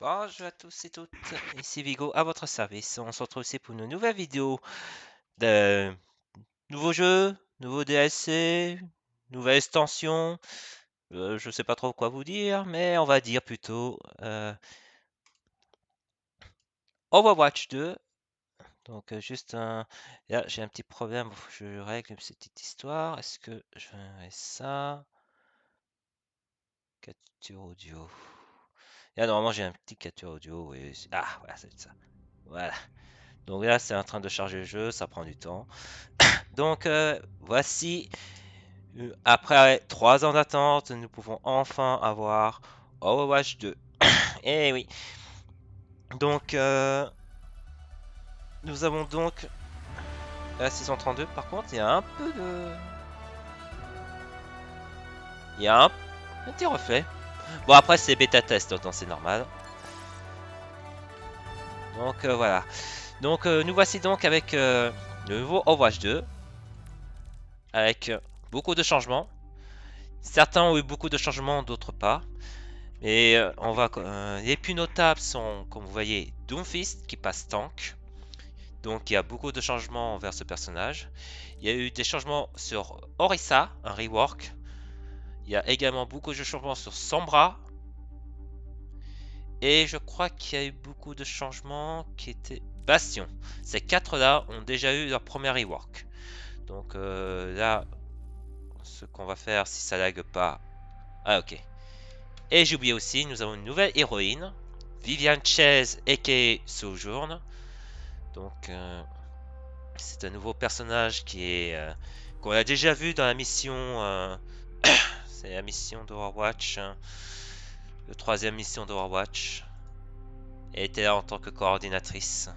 Bonjour à tous et toutes, ici Vigo à votre service. On se retrouve ici pour une nouvelle vidéo de nouveaux jeux, nouveaux DLC, nouvelle extension. Je sais pas trop quoi vous dire, mais on va dire plutôt Overwatch 2. Donc juste un... Là j'ai un petit problème, je règle cette petite histoire. Est-ce que je fais ça? Capture audio. Là normalement j'ai un petit capture audio. Ah voilà, c'est ça. Voilà. Donc là c'est en train de charger le jeu, ça prend du temps. Donc voici, après 3 ans d'attente, nous pouvons enfin avoir Overwatch 2. Eh oui. Donc nous avons donc la saison 32. Par contre, il y a un peu de... Il y a un petit reflet. Bon après c'est bêta test, donc c'est normal. Donc voilà. Donc nous voici donc avec le nouveau Overwatch 2. Avec beaucoup de changements. Certains ont eu beaucoup de changements, d'autres pas. Et les plus notables sont, comme vous voyez, Doomfist qui passe tank. Donc il y a beaucoup de changements envers ce personnage. Il y a eu des changements sur Orisa, un rework. Il y a également beaucoup de changements sur Sombra. Et je crois qu'il y a eu beaucoup de changements qui étaient Bastion. Ces 4 là ont déjà eu leur premier rework. Donc là, ce qu'on va faire si ça lag pas... Ah ok. Et j'ai oublié aussi, nous avons une nouvelle héroïne. Viviane Chase aka Sojourn. Donc c'est un nouveau personnage qui est qu'on a déjà vu dans la mission. C'est la mission d'Overwatch, le 3e mission d'Overwatch. Elle était là en tant que coordinatrice.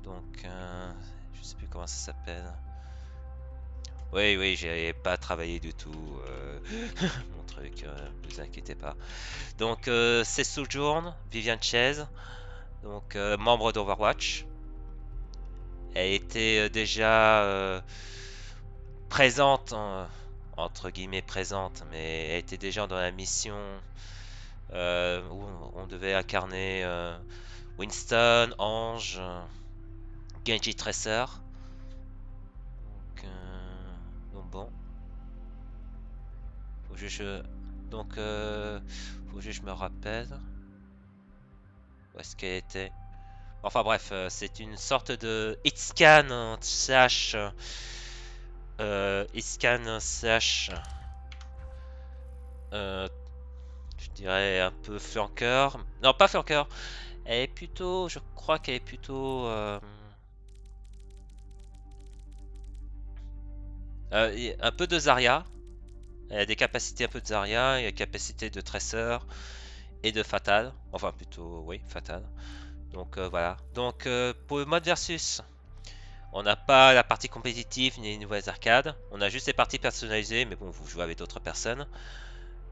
Donc je sais plus comment ça s'appelle. Oui, j'ai pas travaillé du tout mon truc, vous inquiétez pas. Donc c'est Sojourn, Viviane Chase, donc membre d'Overwatch. Elle était déjà présente, entre guillemets présente, mais elle était déjà dans la mission où on devait incarner Winston, Ange, Genji Tracer. Donc bon, faut que donc faut que je me rappelle où est-ce qu'elle était. Enfin bref, c'est une sorte de hitscan slash hitscan slash je dirais un peu flanqueur. Non, pas flanqueur. Elle est plutôt, je crois qu'elle est plutôt un peu de Zarya. Elle a des capacités un peu de Zarya, il y a des capacités de Tracer et de Fatal. Enfin plutôt, oui, Fatal. Donc voilà. Donc pour le mode versus, on n'a pas la partie compétitive ni les nouvelles arcades. On a juste les parties personnalisées, mais bon, vous jouez avec d'autres personnes.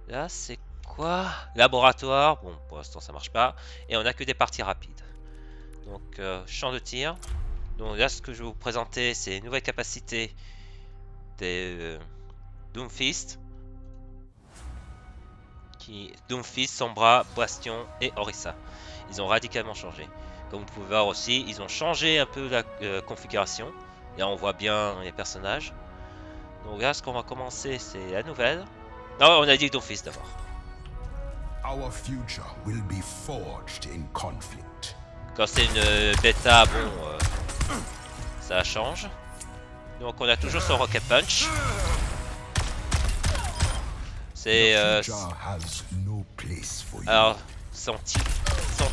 Là, c'est quoi? Laboratoire. Bon, pour l'instant, ça marche pas. Et on a que des parties rapides. Donc, champ de tir. Donc là, ce que je vais vous présenter, c'est les nouvelles capacités des Doomfist. Doomfist, Sombra, Bastion et Orisa. Ils ont radicalement changé. Comme vous pouvez voir aussi, ils ont changé un peu la configuration. Là, on voit bien les personnages. Donc là, ce qu'on va commencer, c'est la nouvelle. Non, on a dit Doomfist d'abord. Our future will be forged in conflict. Quand c'est une bêta, bon, ça change. Donc on a toujours son Rocket Punch. C'est alors son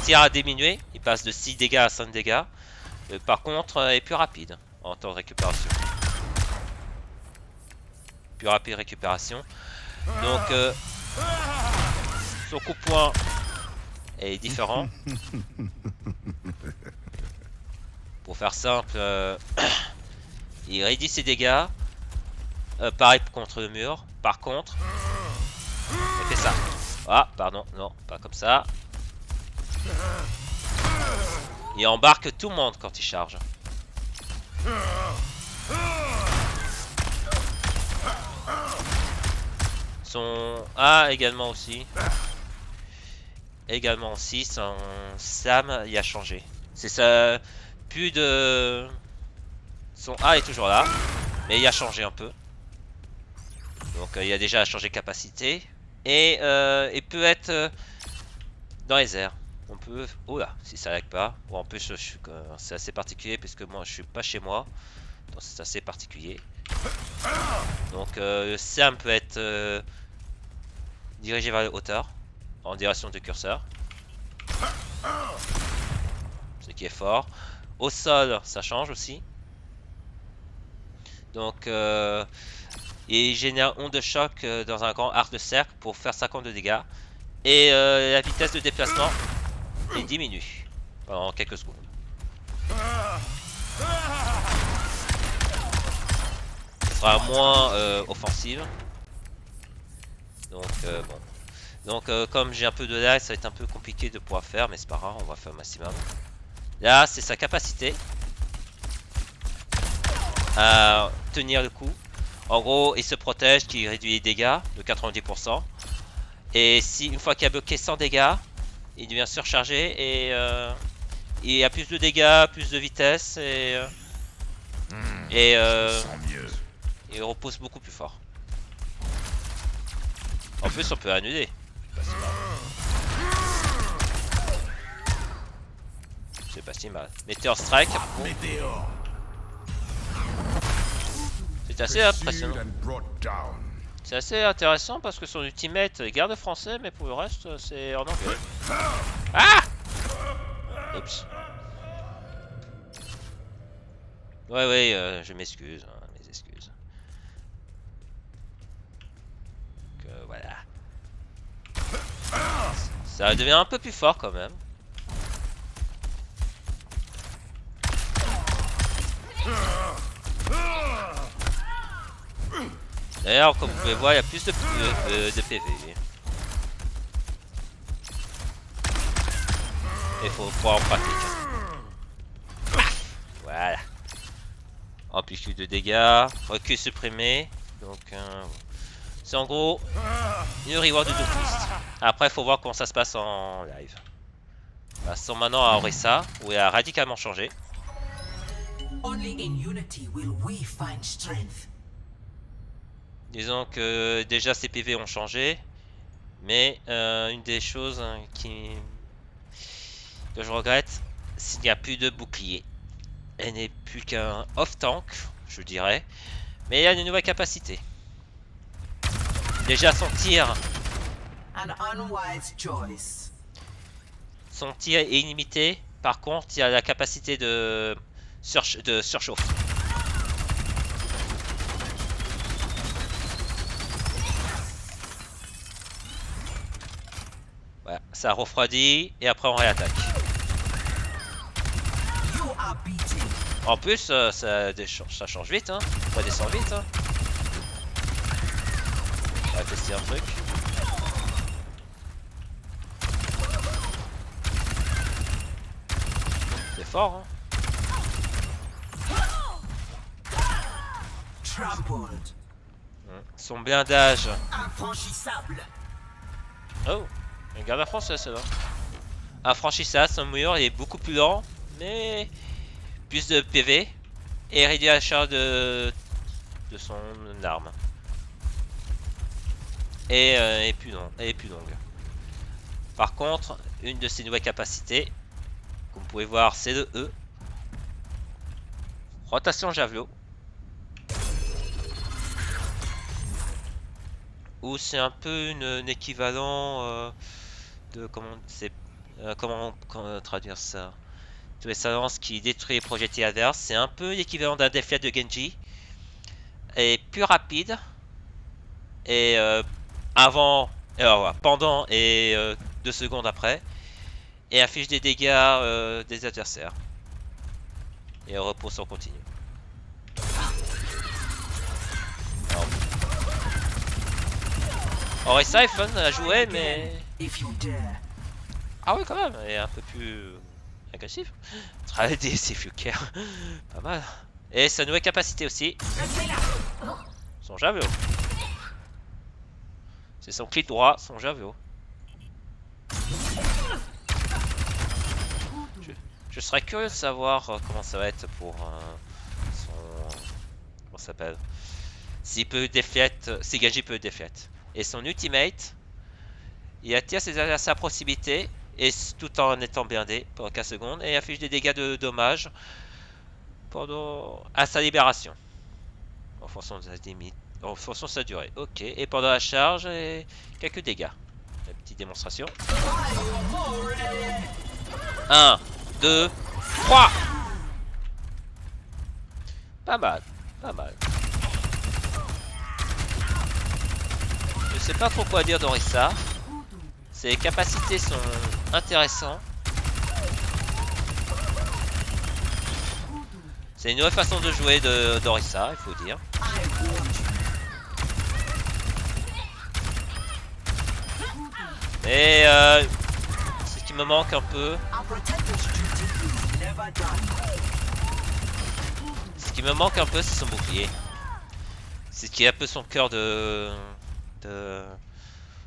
tir a diminué, il passe de 6 dégâts à 5 dégâts. Par contre, il est plus rapide en temps de récupération. Plus rapide récupération. Donc son coup de poing est différent. Pour faire simple, il réduit ses dégâts. Pareil contre le mur. Par contre, il fait ça. Ah, pardon, non, pas comme ça. Il embarque tout le monde quand il charge. Son A également aussi. également aussi, son Sam il a changé. C'est ça, plus de... Son A est toujours là, mais il a changé un peu. Donc il a déjà changé capacité. Et il peut être dans les airs. On peut... Oh là, si ça lag pas. Bon, en plus, c'est assez particulier puisque moi je suis pas chez moi. Donc c'est assez particulier. Donc le Sam peut être dirigé vers les hauteurs, en direction du curseur. Ce qui est fort. Au sol, ça change aussi. Donc il génère onde de choc dans un grand arc de cercle pour faire 50 de dégâts. Et la vitesse de déplacement est diminue pendant quelques secondes. Ce sera moins offensive. Donc bon. Donc comme j'ai un peu de lag, ça va être un peu compliqué de pouvoir faire, mais c'est pas grave, on va faire au maximum. Là, c'est sa capacité à tenir le coup. En gros, il se protège, qui réduit les dégâts de 90%. Et si une fois qu'il a bloqué 100 dégâts, il devient surchargé et il a plus de dégâts, plus de vitesse et il repousse beaucoup plus fort. En plus, on peut annuler. C'est pas si mal. Meteor Strike. C'est assez impressionnant. C'est assez intéressant parce que son ultimate garde français, mais pour le reste, c'est en anglais. Ah! Oups. Ouais, je m'excuse, hein, mes excuses. Donc, voilà. Ça devient un peu plus fort quand même. D'ailleurs, comme vous pouvez voir, il y a plus de PV. Il faut pouvoir en pratique. Voilà. Amplitude de dégâts, recul supprimé. Donc, c'est en gros une reward de 2 twists. Après, il faut voir comment ça se passe en live. Passons maintenant à Orisa, où il a radicalement changé. Disons que déjà ses PV ont changé, mais une des choses que je regrette, c'est qu'il n'y a plus de bouclier. Elle n'est plus qu'un off-tank, je dirais, mais il y a une nouvelle capacité. Déjà son tir. Son tir est illimité, par contre il y a la capacité de surchauffe. Voilà, ça refroidit et après on réattaque. En plus, ça change vite, hein. Ça descend vite, hein. On va tester un truc. C'est fort, hein. Son blindage. Oh, une garde française, celle-là. Infranchissable, son mur il est beaucoup plus lent, mais plus de PV et réduit la charge de son arme. Et plus longue. Par contre, une de ses nouvelles capacités, comme vous pouvez voir, c'est le E. Rotation javelot. Ou c'est un peu un équivalent de comment traduire ça. Tous les silences qui détruit les projectiles adverses, c'est un peu l'équivalent d'un défiat de Genji. Et plus rapide. Et avant, alors, pendant et 2 secondes après. Et affiche des dégâts des adversaires. Et repose en continu. Orisa est fun à jouer, mais... Ah ouais, quand même, elle est un peu plus agressif. Travailler des Fuker, pas mal. Et sa nouvelle capacité aussi. Son javelot. C'est son clic droit, son javelot. Je serais curieux de savoir comment ça va être pour son... Comment ça s'appelle? S'il peut défiette, si Genji peut défiette. Et son ultimate, il attire ses adversaires à proximité, et tout en étant blindé pendant 15 secondes, et affiche des dégâts de dommages pendant à sa libération. En fonction de sa limite, en fonction de sa durée. Ok, et pendant la charge, quelques dégâts. La petite démonstration. 1, 2, 3. Pas mal, pas mal. Je sais pas trop quoi dire d'Orisa. Ses capacités sont intéressantes. C'est une nouvelle façon de jouer d'Orisa, il faut dire. Et ce qui me manque un peu. Ce qui me manque un peu, c'est son bouclier. C'est ce qui est un peu son cœur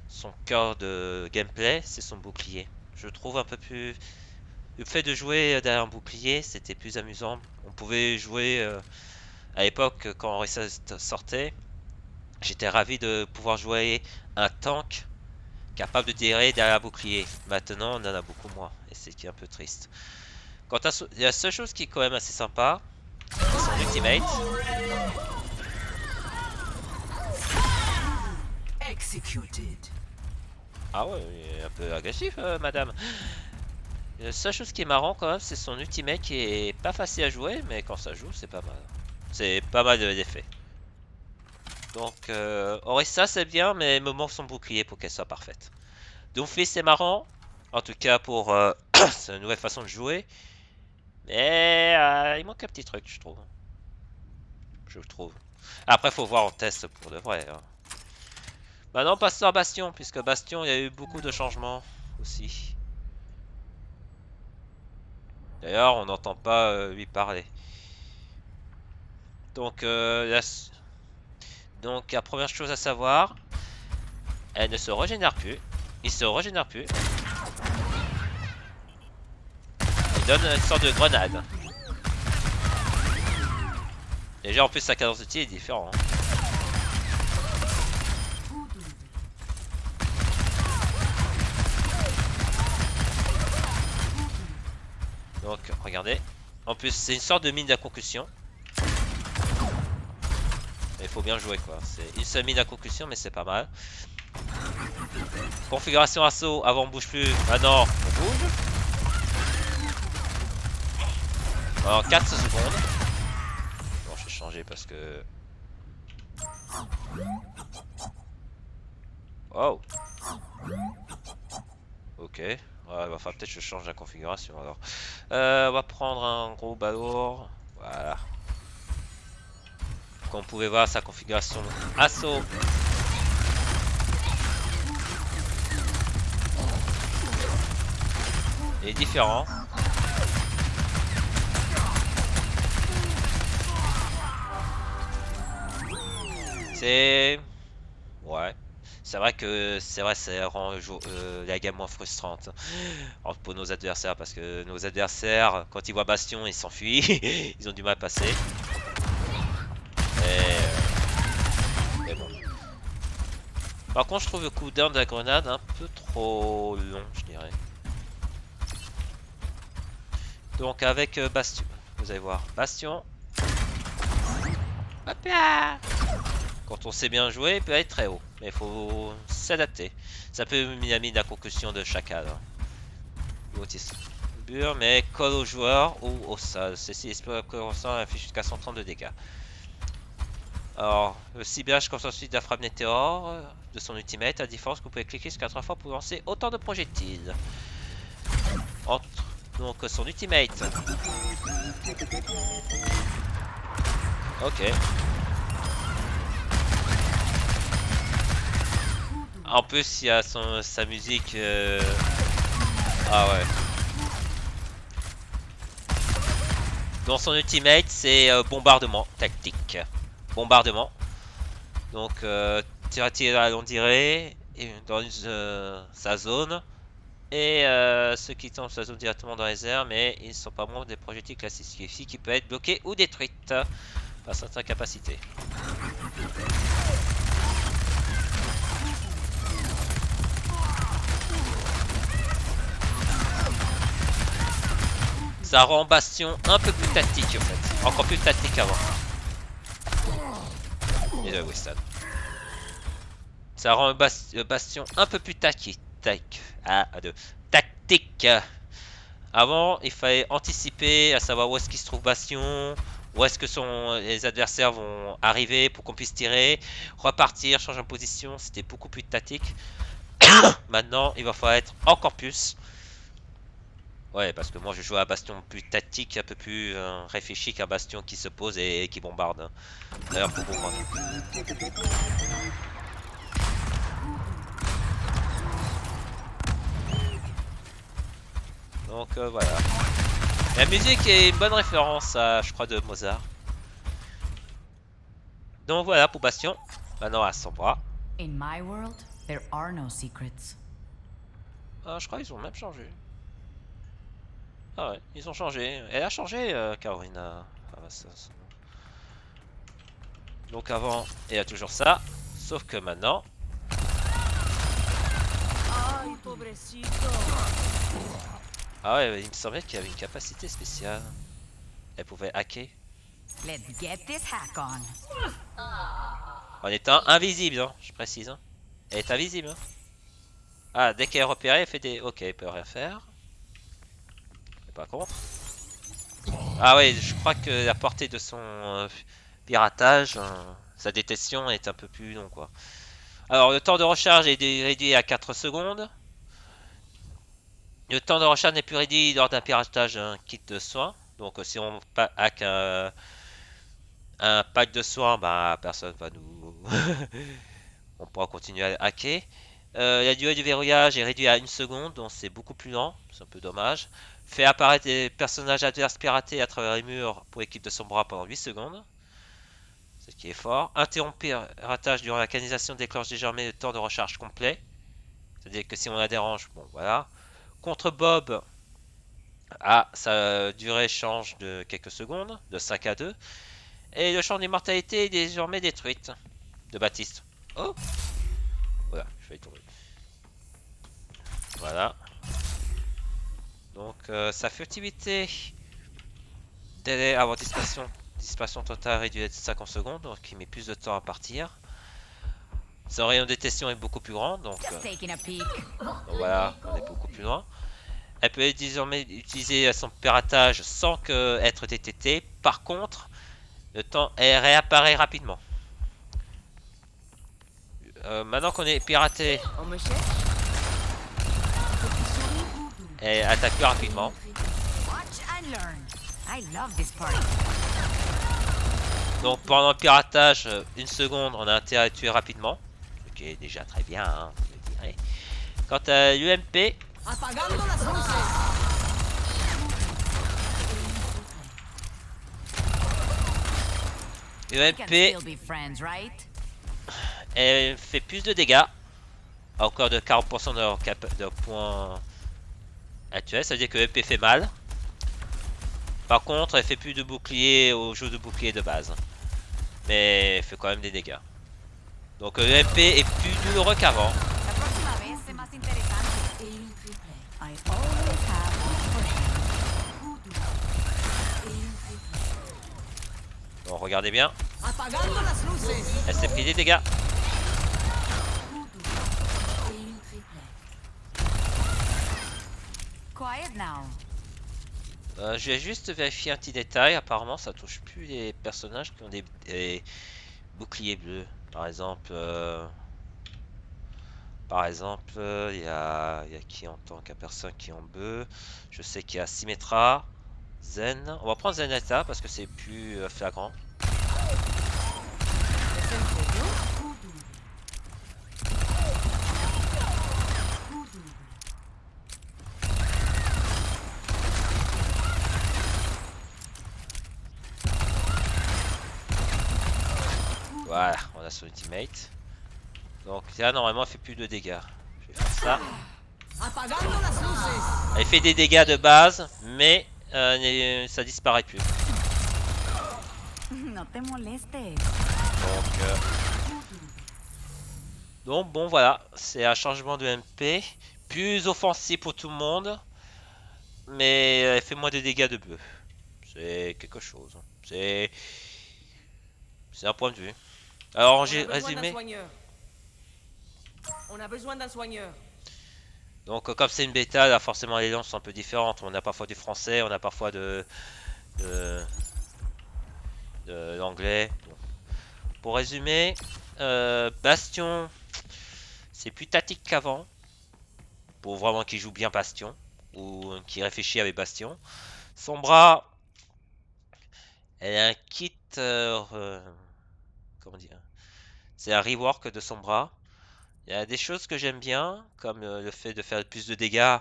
son cœur de gameplay, c'est son bouclier. Je trouve un peu plus. Le fait de jouer derrière un bouclier, c'était plus amusant. On pouvait jouer à l'époque quand Orisa sortait. J'étais ravi de pouvoir jouer un tank capable de tirer derrière un bouclier. Maintenant, on en a beaucoup moins, et c'est qui est un peu triste. Quant à la seule chose qui est quand même assez sympa, c'est son ultimate. Ah ouais, il est un peu agressif, madame. La seule chose qui est marrant quand même, c'est son ultimate qui est pas facile à jouer, mais quand ça joue, c'est pas mal. C'est pas mal d'effets. Donc, Orisa c'est bien, mais il me manque son bouclier pour qu'elle soit parfaite. Doomfist c'est marrant, en tout cas pour c'est une nouvelle façon de jouer. Mais il manque un petit truc, je trouve. Je trouve. Après, faut voir en test pour de vrai. Hein. Maintenant, passons à Bastion, puisque Bastion, il y a eu beaucoup de changements aussi. D'ailleurs, on n'entend pas lui parler. Donc, donc, la première chose à savoir, elle ne se régénère plus. Il se régénère plus. Il donne une sorte de grenade. Déjà, en plus, sa cadence de tir est différente. Hein. Donc, regardez. En plus, c'est une sorte de mine à concussion. Il faut bien jouer quoi. C'est une seule mine à concussion, mais c'est pas mal. Configuration assaut. Avant on bouge plus. Ah non, on bouge. Alors 4 secondes. Bon, je vais changer parce que. Oh. Ok. Ouais, va falloir peut-être que je change la configuration alors. On va prendre un gros balourd. Voilà. Comme vous pouvez voir, sa configuration assaut. Est différent. C'est. Ouais. C'est vrai que ça rend la game moins frustrante pour nos adversaires parce que nos adversaires, quand ils voient Bastion, ils s'enfuient, ils ont du mal à passer. Mais bon. Par contre, je trouve le cooldown de la grenade un peu trop long, je dirais. Donc avec Bastion, vous allez voir, Bastion. Hop là. Quand on sait bien jouer, il peut être très haut. Mais il faut s'adapter. Ça peut mis la concussion de chacal. Mais colle au joueur ou au sol. Ceci espère que ça affiche jusqu'à 132 dégâts. Alors, le ciblage consensus de la frappe météore de son ultimate, à différence que vous pouvez cliquer jusqu'à 3 fois pour lancer autant de projectiles. Donc son ultimate. Ok. En plus, il y a sa musique. Ah ouais. Dans son ultimate, c'est bombardement tactique. Bombardement. Donc, tirer à longue durée dans sa zone. Et ceux qui tombent se zone directement dans les airs, mais ils ne sont pas membres des projectiles classiques, ce qui signifie qu'ils peuvent être bloqués ou détruites par certaines capacités. Ça rend Bastion un peu plus tactique en fait, encore plus tactique qu'avant. Et là, Weston. Ça rend Bastion un peu plus tactique. Tactique. Avant, il fallait anticiper, à savoir où est-ce qu'il se trouve Bastion, où est-ce que les adversaires vont arriver pour qu'on puisse tirer, repartir, changer en position. C'était beaucoup plus tactique. Maintenant, il va falloir être encore plus. Ouais, parce que moi je joue à Bastion plus tactique, un peu plus réfléchi qu'un Bastion qui se pose et qui bombarde. D'ailleurs, pour comprendre. Donc voilà. La musique est une bonne référence à, je crois, de Mozart. Donc voilà pour Bastion. Maintenant à Sombra. In my world, there are no secrets. Je crois qu'ils ont même changé. Ah ouais, ils ont changé. Elle a changé, Carolina. Ah bah ça. Donc avant, il y a toujours ça. Sauf que maintenant. Ah ouais, il me semblait qu'il y avait une capacité spéciale. Elle pouvait hacker. Let's get this hack on. En étant invisible, hein, je précise. Hein. Elle est invisible. Hein. Ah, dès qu'elle est repérée, elle fait des... Ok, elle peut rien faire. Elle est pas contre. Ah ouais, je crois que la portée de son piratage, sa détection est un peu plus long, quoi. Alors, le temps de recharge est réduit à 4 secondes. Le temps de recharge n'est plus réduit lors d'un piratage d'un kit de soins. Donc, si on hack un pack de soins, bah, personne va nous... on pourra continuer à hacker. La durée du verrouillage est réduite à 1 seconde, donc c'est beaucoup plus lent. C'est un peu dommage. Fait apparaître des personnages adverses piratés à travers les murs pour l'équipe de son bras pendant 8 secondes. Ce qui est fort. Interrompre piratage durant la canalisation déclenche désormais le temps de recharge complet. C'est-à-dire que si on la dérange, bon voilà. Contre Bob, sa durée change de quelques secondes, de 5 à 2. Et le champ d'immortalité est désormais détruite. De Baptiste. Oh! Voilà, je vais y tomber. Voilà. Donc sa furtivité, délai avant disparition totale réduite de 50 secondes, donc il met plus de temps à partir. Son rayon de détection est beaucoup plus grand, donc voilà, on est beaucoup plus loin. Elle peut désormais utiliser son piratage sans être détectée. Par contre, le temps elle réapparaît rapidement. Maintenant qu'on est piraté, elle attaque plus rapidement. Donc pendant le piratage, 1 seconde, on a intérêt à tuer rapidement. Ce qui est déjà très bien, hein, je dirais. Quant à l'UMP, elle fait plus de dégâts. Encore de 40% de points actuels, ça veut dire que l'UMP fait mal. Par contre, elle fait plus de bouclier au jeu de bouclier de base. Mais elle fait quand même des dégâts. Donc le MP est plus douloureux qu'avant. Bon, regardez bien. Elle s'est pris des dégâts. Je vais juste vérifier un petit détail. Apparemment, ça touche plus les personnages qui ont des boucliers bleus. Par exemple, il y a qui en tant qu'à personne qui est en bleu. Je sais qu'il y a Symmetra, Zen. On va prendre Zenyatta parce que c'est plus flagrant. Voilà, on a son ultimate. Donc là, normalement, elle fait plus de dégâts. Je vais faire ça. Elle fait des dégâts de base, mais ça disparaît plus. No te molestes. Donc bon voilà, c'est un changement de MP. Plus offensif pour tout le monde. Mais elle fait moins de dégâts de bœuf. C'est quelque chose. C'est un point de vue. Alors j'ai résumé. On a besoin d'un soigneur. Donc comme c'est une bêta, là forcément les langues sont un peu différentes. On a parfois du français, on a parfois de l'anglais. Bon. Pour résumer, Bastion, c'est plus tactique qu'avant. Pour vraiment qui joue bien Bastion. Ou qui réfléchit avec Bastion. Sombra, elle a un kit... comment dire? C'est un rework de Sombra. Il y a des choses que j'aime bien, comme le fait de faire plus de dégâts.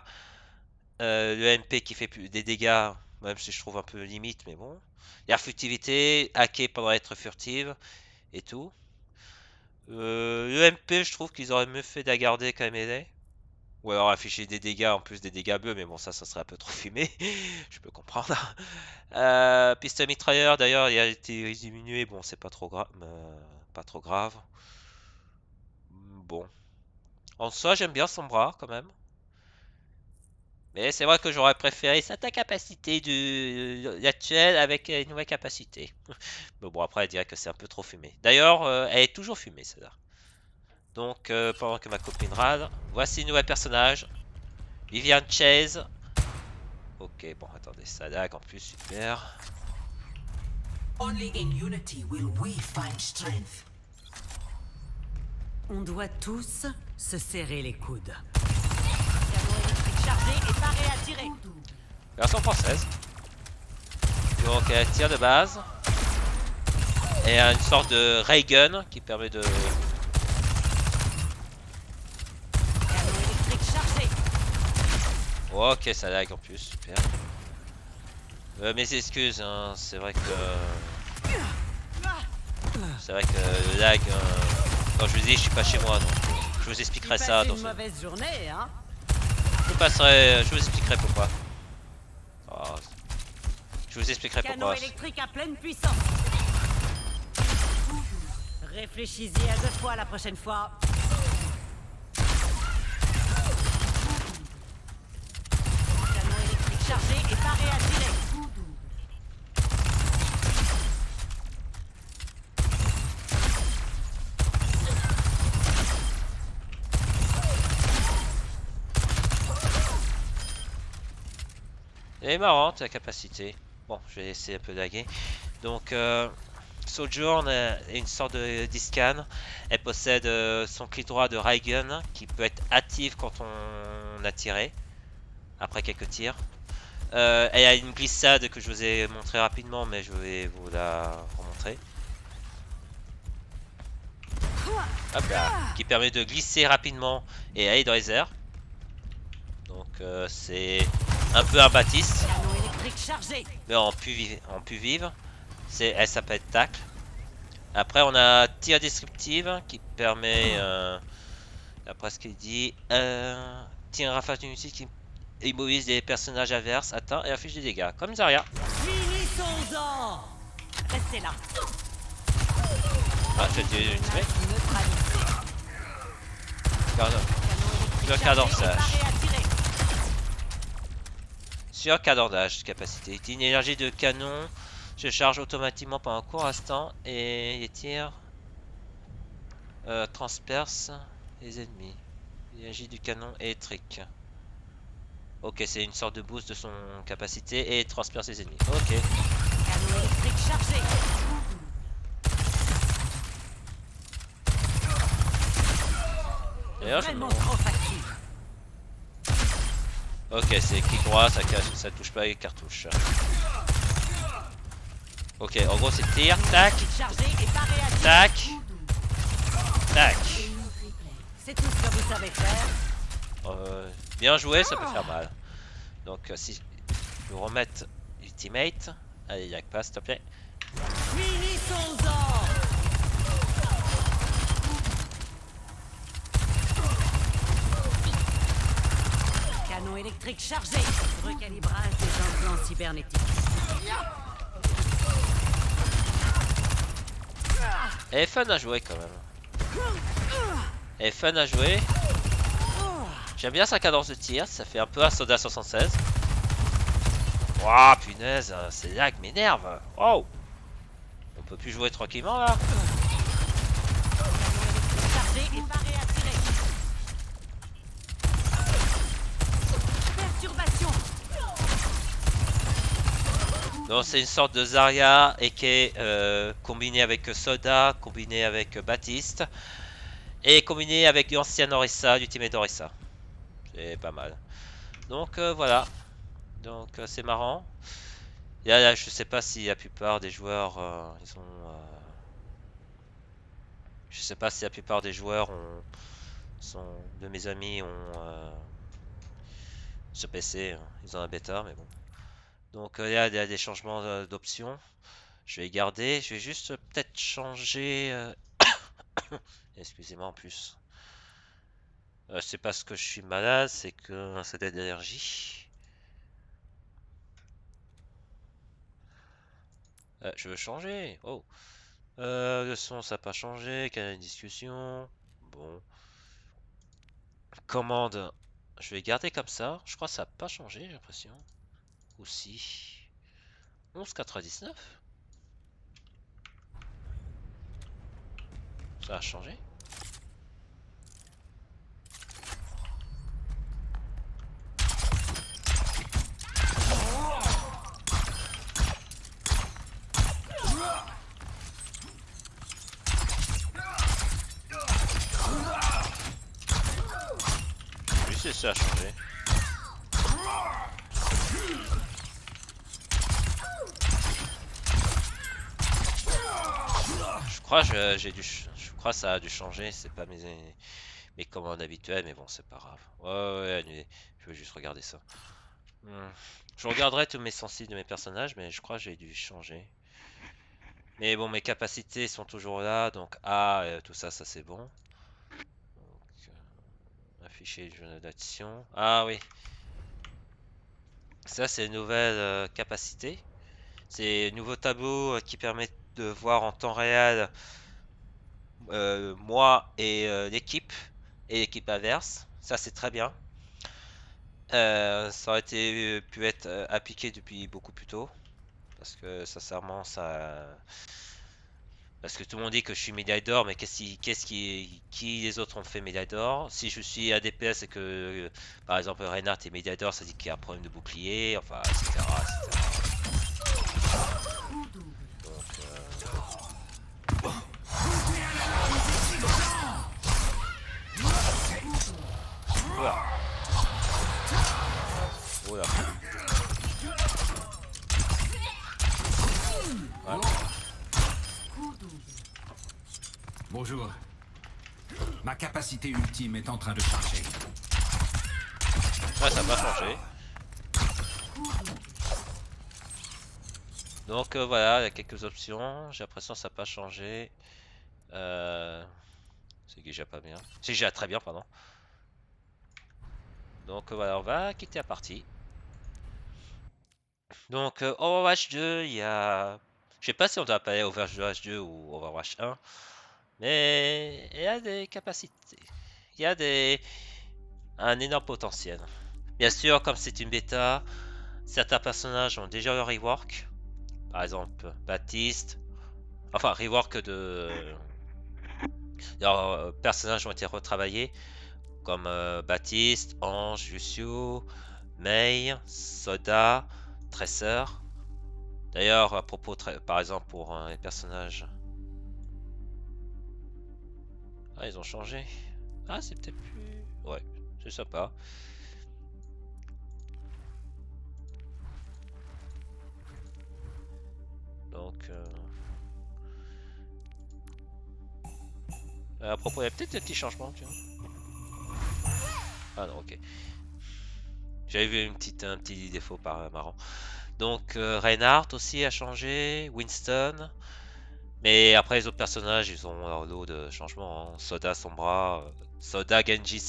Le MP qui fait plus des dégâts, même si je trouve un peu limite, mais bon. Il y a furtivité, hacker pendant être furtive et tout. Le MP, je trouve qu'ils auraient mieux fait de la garder quand même aidé. Ou alors afficher des dégâts en plus des dégâts bleus, mais bon, ça serait un peu trop fumé. Je peux comprendre. Pistolet mitrailleur, d'ailleurs, il a été diminué. Bon, c'est pas trop grave. Pas trop grave. Bon. En soi, j'aime bien Sombra quand même. Mais c'est vrai que j'aurais préféré sa capacité de l'actuelle avec une nouvelle capacité. Mais bon, après, elle dirait que c'est un peu trop fumé. D'ailleurs, elle est toujours fumée, celle-là. Donc, pendant que ma copine râle, voici une nouvelle personnage. Vivian Chase. Ok, bon, attendez, ça lag en plus, super. Only in unity will we find strength. On doit tous se serrer les coudes. Canon électrique chargé et paré à tirer. Version française. Donc, elle tire de base. Et a une sorte de ray gun qui permet de... Canon électrique chargé. Ok, ça lag en plus, super. Mes excuses, hein, c'est vrai que... C'est vrai que le lag... Quand je vous dis, je suis pas chez moi, donc je vous expliquerai ça dans une mauvaise journée, hein? je vous expliquerai pourquoi. Oh, je vous expliquerai Canon pourquoi. électrique à pleine puissance. Réfléchis-y à 2 fois la prochaine fois. Canon électrique chargé et paré à tirer. Elle est marrante la capacité. Bon, je vais essayer un peu de laguer. Donc, Sojourn est une sorte de discan. Elle possède son clic droit de ray gun qui peut être active quand on a tiré. Après quelques tirs. Elle a une glissade que je vous ai montré rapidement, mais je vais vous la remontrer. Hop là, qui permet de glisser rapidement et aller dans les airs. Donc c'est un peu un Baptiste, Canon électrique chargé. mais en plus vive. Elle s'appelle tacle. Après on a tir descriptive qui permet, d'après ce qu'il dit, tir rafale inutile qui immobilise des personnages adverses, atteint et affiche des dégâts, comme Zarya. Finissons-en! Restez là. Ah, je vais tuer une mec. Neutralisé. Pardon. Canon Le électrique cadence chargé et H. paré à tirer. Sur cadordage, capacité. Une énergie de canon se charge automatiquement pendant un court instant et les tirs transpercent les ennemis. L'énergie du canon électrique. Ok, c'est une sorte de boost de son capacité et transperce les ennemis. Ok. Canon électrique chargé. D'ailleurs, je me... Vraiment trop facile. Ok, c'est clic droit, ça touche pas les cartouches. Ok, en gros c'est tir, tac, Chargé et paré à tirer. tac, tac. C'est tout ce que vous savez faire. Bien joué, ça peut faire mal. Donc si je vais remettre Ultimate, allez, yak pas s'il te plaît. Finissons-en! électrique chargée. Recalibrage des implants cybernétiques. Elle est fun à jouer quand même. Elle est fun à jouer. J'aime bien sa cadence de tir, ça fait un peu un Soda 76. Wouah, punaise, ces lags m'énervent. Oh, on peut plus jouer tranquillement là. Chargée et parée à tirer. Perturbation. Donc c'est une sorte de Zarya et qui est combiné avec Soda, combiné avec Baptiste et combiné avec l'ancienne Orisa, du teammate Orisa. C'est pas mal. Donc voilà. Donc c'est marrant. Et là, je sais pas si la plupart des joueurs ils ont. Je sais pas si la plupart des joueurs de mes amis ont ce PC. Hein. Ils ont un bêta, mais bon. Donc là, il y a des changements d'options. Je vais garder. Je vais juste peut-être changer. Excusez-moi en plus. C'est parce que je suis malade, c'est que c'est de l'énergie. Je veux changer. Oh. Le son, ça n'a pas changé. Canal de discussion. Bon. Commande. Je vais garder comme ça. Je crois que ça n'a pas changé, j'ai l'impression. Ou si. 11,99. Ça a changé. Oui, c'est ça a changé. Je crois que je crois que ça a dû changer. C'est pas mes commandes habituelles, mais bon, c'est pas grave. Ouais, annulé. Je veux juste regarder ça. Je regarderai tous mes sensibles de mes personnages, mais je crois que j'ai dû changer. Mais bon, mes capacités sont toujours là, donc tout ça, ça c'est bon. Donc, afficher le journal d'action. Ah oui. Ça, c'est une nouvelle capacité. C'est un nouveau tableau qui permet de voir en temps réel moi et l'équipe adverse. Ça, c'est très bien. Ça aurait pu être appliqué depuis beaucoup plus tôt. Parce que sincèrement, parce que tout le monde dit que je suis médaille d'or, mais qui les autres ont fait médaille d'or? Si je suis ADPS et que, par exemple, Reinhardt est médaille d'or, ça dit qu'il y a un problème de bouclier, enfin, etc. Donc, voilà. Voilà. Voilà. Bonjour. Ma capacité ultime est en train de charger. Ouais, ça va changer. Donc voilà, il y a quelques options. J'ai l'impression que ça n'a pas changé. C'est déjà pas bien. C'est déjà très bien, pardon. Donc voilà, on va quitter la partie. Donc Overwatch 2, il y a... Je sais pas si on doit appeler Overwatch 2 ou Overwatch 1. Mais il y a des capacités. Il y a un énorme potentiel. Bien sûr, comme c'est une bêta, certains personnages ont déjà leur rework. Par exemple, Baptiste. Enfin, rework de... Leurs personnages ont été retravaillés. Comme Baptiste, Ange, Lucio, Mei, Soda, Tracer. D'ailleurs, à propos, par exemple, pour les personnages... Ah, ils ont changé. Ah, c'est peut-être plus... Ouais, c'est sympa. Donc... à propos, il y a peut-être des petits changements, tu vois. Ah non, ok. J'avais vu un petit défaut marrant. Donc, Reinhardt aussi a changé. Winston. Mais après, les autres personnages, ils ont leur lot de changements. Hein. Soda, Sombra, Soda, Genji,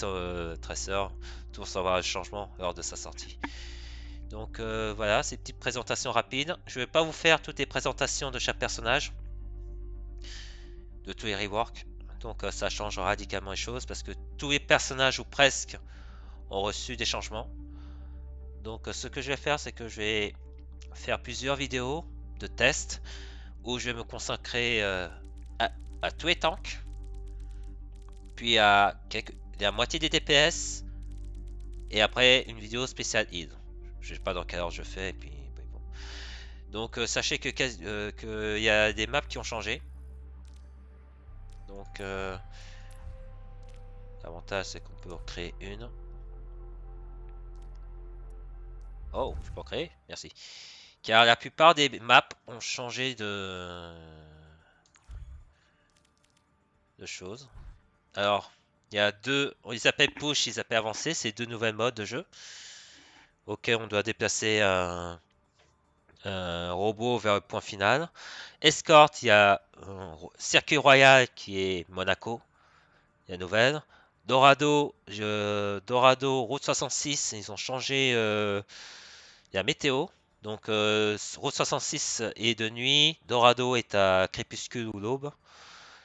Tracer, tous avoir un changement lors de sa sortie. Donc voilà, ces petites présentations rapides. Je vais pas vous faire toutes les présentations de chaque personnage, de tous les reworks. Donc ça change radicalement les choses parce que tous les personnages ou presque ont reçu des changements. Donc ce que je vais faire, c'est que je vais faire plusieurs vidéos de tests où je vais me consacrer à tous les tanks, puis à la moitié des DPS, et après une vidéo spéciale heal. Je sais pas dans quelle heure je fais, et puis bon. Donc sachez que il y a des maps qui ont changé. Donc l'avantage c'est qu'on peut en créer une. Oh, je peux en créer? Merci. Car la plupart des maps ont changé de choses. Alors, il y a deux, ils s'appellent push, ils s'appellent avancé, c'est deux nouvelles modes de jeu auxquels on doit déplacer un robot vers le point final. Escort, il y a Circuit Royal qui est Monaco, la nouvelle. Dorado, Route 66, ils ont changé la météo. Donc Route 66 est de nuit, Dorado est à crépuscule ou l'aube.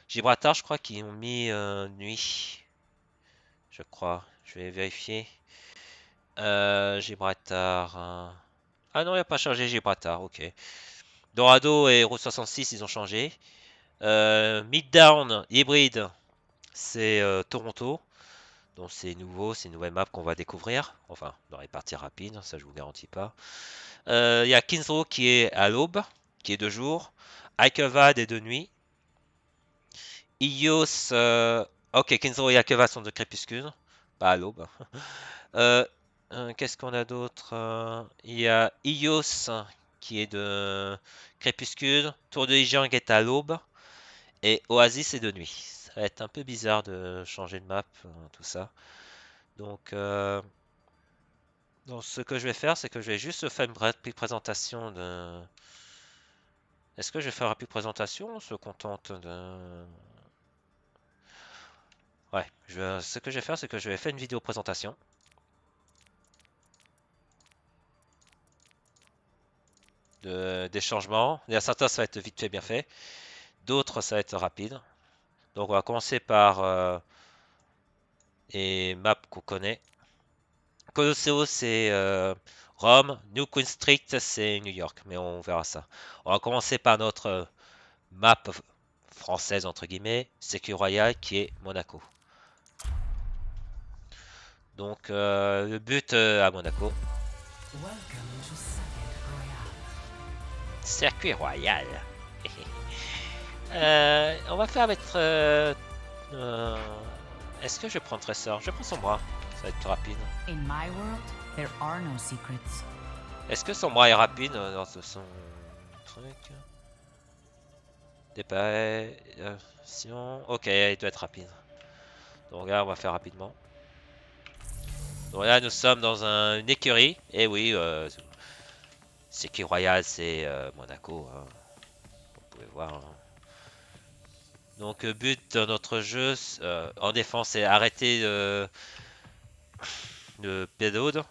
Gibraltar, je crois qu'ils ont mis nuit. Je crois, je vais vérifier. Gibraltar. Ah non, il n'a pas changé Gibraltar, ok. Dorado et Route 66, ils ont changé. Midtown, hybride, c'est Toronto. Donc c'est nouveau, c'est une nouvelle map qu'on va découvrir. Enfin, dans les parties rapides, ça je vous garantis pas. Il y a Kinsrow qui est à l'aube, qui est de jour. Aikevad est de nuit. Ios, ok, Kinsrow et Aikevad sont de crépuscule, pas à l'aube. Qu'est-ce qu'on a d'autre? Il y a Ios qui est de crépuscule. Tour de Lijiang est à l'aube. Et Oasis est de nuit. Ça va être un peu bizarre de changer de map, tout ça. Donc ce que je vais faire, c'est que je vais juste faire une rapide présentation de... Est-ce que je vais faire une rapide présentation ou on se contente de... Ouais, ce que je vais faire, c'est que je vais faire une vidéo présentation. Des changements. Il y a certains, ça va être vite fait, bien fait. D'autres, ça va être rapide. Donc on va commencer par les maps qu'on connaît. Colosseo, c'est Rome. New Queen Street, c'est New York. Mais on verra ça. On va commencer par notre map française, entre guillemets. Sécu Royal, qui est Monaco. Donc le but à Monaco. Circuit Royal. On va faire mettre... Est-ce que je prends Tracer? Je prends son bras. Ça va être rapide. In my world, there are no secrets. Est-ce que son bras est rapide dans son truc? Déparation. Ok, il doit être rapide. Donc là, on va faire rapidement. Donc là, nous sommes dans une écurie. Et oui, Sécu Royal, c'est Monaco. Hein. Vous pouvez voir. Hein. Donc, le but de notre jeu en défense, c'est arrêter le payload,